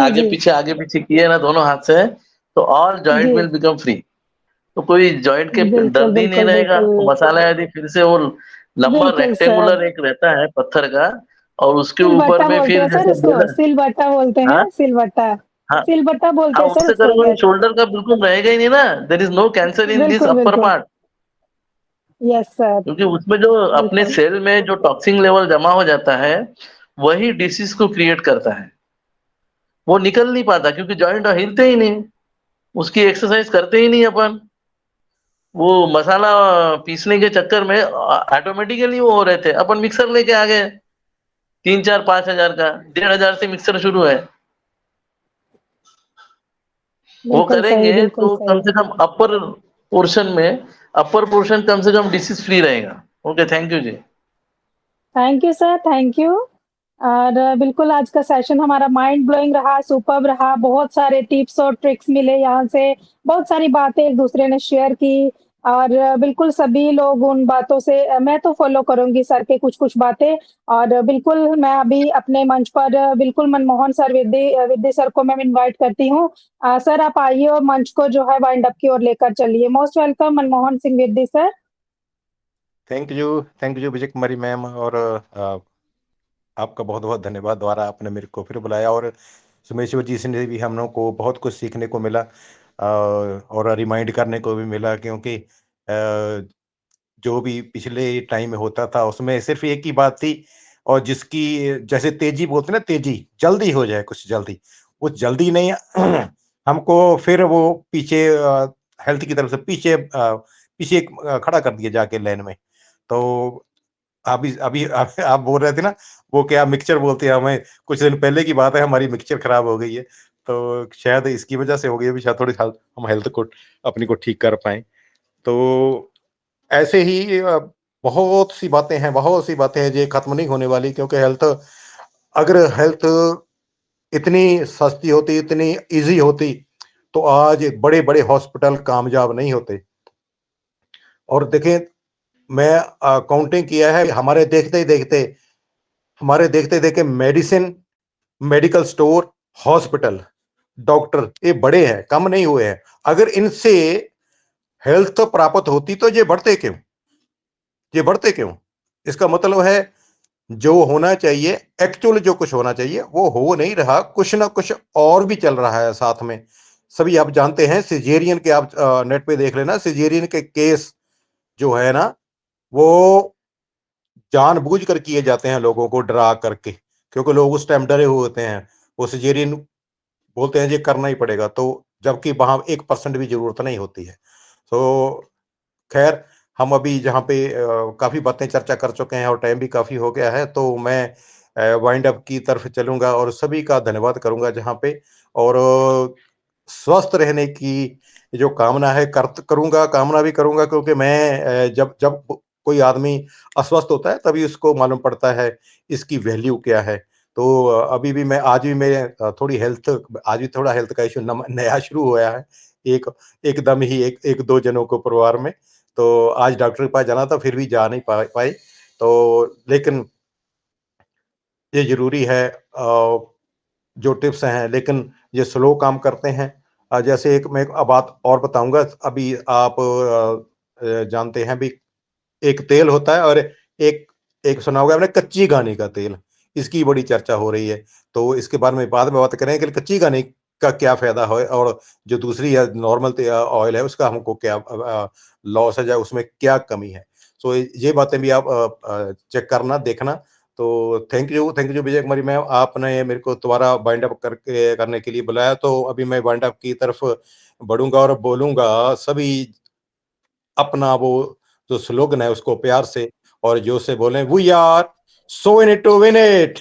J: आगे पीछे किए ना दोनों हाथ से, तो all
B: ji.
J: Joint will become free. तो कोई जॉइंट के
B: बिल्कुल,
J: दर्द ही नहीं
B: बिल्कुल,
J: रहेगा।
B: बिल्कुल।
J: तो मसाला यदि फिर से वो लंबा
B: बिल्कुल सर।
J: रेक्टेंगुलर एक रहता है पत्थर का और उसके ऊपर
B: सिलबट्टा
J: में
B: बोलते
J: फिर
B: हैं सर
J: जैसे
B: इसको,
J: बेलन।
B: सिलबट्टा बोलते
J: हाँ
B: हैं, सिलबट्टा।
J: हाँ
B: सिलबट्टा बोलते
J: हाँ,
B: हैं सर
J: उससे
B: इसको,
J: करोगे
B: यस।
J: शोल्डर का बिल्कुल रहेगा ही नहीं ना। There is no cancer in this
B: बिल्कुल,
J: अपर
B: बिल्कुल।
J: पार्ट।
B: यस सर,
J: क्योंकि उसमें जो अपने
B: बिल्कुल।
J: सेल में जो टॉक्सिन लेवल जमा हो जाता है, वही डिसीज को क्रिएट करता है। वो निकल नहीं पाता क्योंकि जॉइंट हिलते ही नहीं, उसकी एक्सरसाइज करते ही नहीं अपन। वो मसाला पीसने के चक्कर में ऑटोमेटिकली वो हो रहे थे। अपन मिक्सर लेके आ गए 3 4 5 हजार का, 1,500 से मिक्सर शुरू है। वो
B: बिल्कुल सही,
J: करेंगे
B: बिल्कुल
J: तो कम
B: सही।
J: से कम अपर पोर्शन कम से कम डिसीज फ्री रहेगा। Okay, thank you ji.
B: Thank you sir, thank you. और बिल्कुल आज का सेशन हमारा माइंड ब्लोइंग रहा, सुपर्ब रहा, बहुत सारे टिप्स और ट्रिक्स मिले यहाँ से, बहुत सारी बातें एक-दूसरे ने शेयर की और बिल्कुल सभी लोग उन बातों से मैं तो फ़ॉलो करूँगी सर के कुछ-कुछ बातें और बिल्कुल मैं अभी अपने मंच पर बिल्कुल मनमोहन सर विद्या सर को मैं इनवाइट करती हूँ। सर आप आइए और मंच को जो है वाइंड अप की ओर लेकर चलिए। Most welcome Manmohan Singh Vidya sir.
I: Thank you Vijay Kumari ma'am और आपका बहुत बहुत धन्यवाद द्वारा आपने मेरे को फिर बुलाया और सुमेश्वर जी से भी हम लोग को बहुत कुछ सीखने को मिला और रिमाइंड करने को भी मिला क्योंकि जो भी पिछले टाइम में होता था उसमें सिर्फ एक ही बात थी और जिसकी जैसे तेजी बोलते हैं ना तेजी जल्दी हो जाए कुछ जल्दी वो जल्दी नहीं हमको फिर वो पीछे हेल्थ की तरफ से पीछे खड़ा कर दिया जाके लाइन में तो अभी अभी आप बोल रहे थे ना वो क्या मिक्सचर बोलते हैं हमें कुछ दिन पहले की बात है हमारी मिक्सचर खराब हो गई है तो शायद इसकी वजह से हो गई है भी शायद थोड़ी हम हेल्थ को अपनी को ठीक कर पाए तो ऐसे ही बहुत सी बातें हैं जो खत्म नहीं होने वाली क्योंकि अगर हेल्थ इतनी सस्ती होती इतनी इजी होती तो आज बड़े बड़े हॉस्पिटल कामयाब नहीं होते। और देखें, मैं काउंटिंग किया है, हमारे देखते देखते medicine, medical store, hospital, doctor ये बड़े हैं, कम नहीं हुए हैं। अगर इनसे हेल्थ तो प्राप्त होती तो ये बढ़ते क्यों? इसका मतलब है जो होना चाहिए, एक्चुअल जो कुछ होना चाहिए वो हो नहीं रहा, कुछ ना कुछ और भी चल रहा है साथ में। सभी आप जानते हैं सिजेरियन के, आप नेट पे देख लेना, सिजेरियन के केस जो है ना वो जानबूझकर किए जाते हैं, लोगों को डरा करके, क्योंकि लोग उस टाइम डरे हुए होते हैं। वो सिजेरियन बोलते हैं ये करना ही पड़ेगा, तो जबकि वहां 1% भी जरूरत नहीं होती है। तो खैर, हम अभी जहाँ पे काफी बातें चर्चा कर चुके हैं और टाइम भी काफी हो गया है, तो मैं वाइंड अप की तरफ चलूंगा और सभी का धन्यवाद करूंगा जहाँ पे। और स्वस्थ रहने की जो कामना है कामना भी करूंगा, क्योंकि मैं जब जब कोई आदमी अस्वस्थ होता है तभी उसको मालूम पड़ता है इसकी वैल्यू क्या है। तो अभी भी मैं आज भी मैं आज भी थोड़ा हेल्थ का इशू नया शुरू हुआ है, एकदम ही एक दो जनों को परिवार में। तो आज डॉक्टर के पास जाना था, फिर भी जा नहीं पाए। तो लेकिन ये जरूरी है, जो टिप्स हैं, लेकिन ये स्लो काम करते हैं। जैसे मैं एक बात और बताऊंगा, अभी आप जानते हैं भी, एक तेल होता है और एक एक सुना होगा आपने कच्ची घानी का तेल, इसकी बड़ी चर्चा हो रही है। तो इसके बारे में बाद में बात करेंगे कि कच्ची घानी का क्या फायदा है और जो दूसरी है नॉर्मल ऑयल है उसका हमको क्या लॉस है, या उसमें क्या कमी है। सो ये बातें भी आप चेक करना, देखना। तो thank you Vijay Kumari ma'am, आपने मेरे को दोबारा बाइंड अप करने के लिए बुलाया। तो अभी मैं बाइंड अप की तरफ बढ़ूंगा और बोलूंगा, सभी अपना वो जो स्लोगन है उसको प्यार से और जोश से बोलें, we are so in it to win it.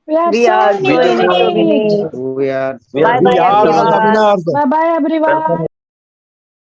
B: We are
A: We
B: so
A: are
B: in
A: so in it to win
B: it.
A: it.
E: We are
A: Bye bye
J: we are
A: everyone.
B: Bye bye everyone.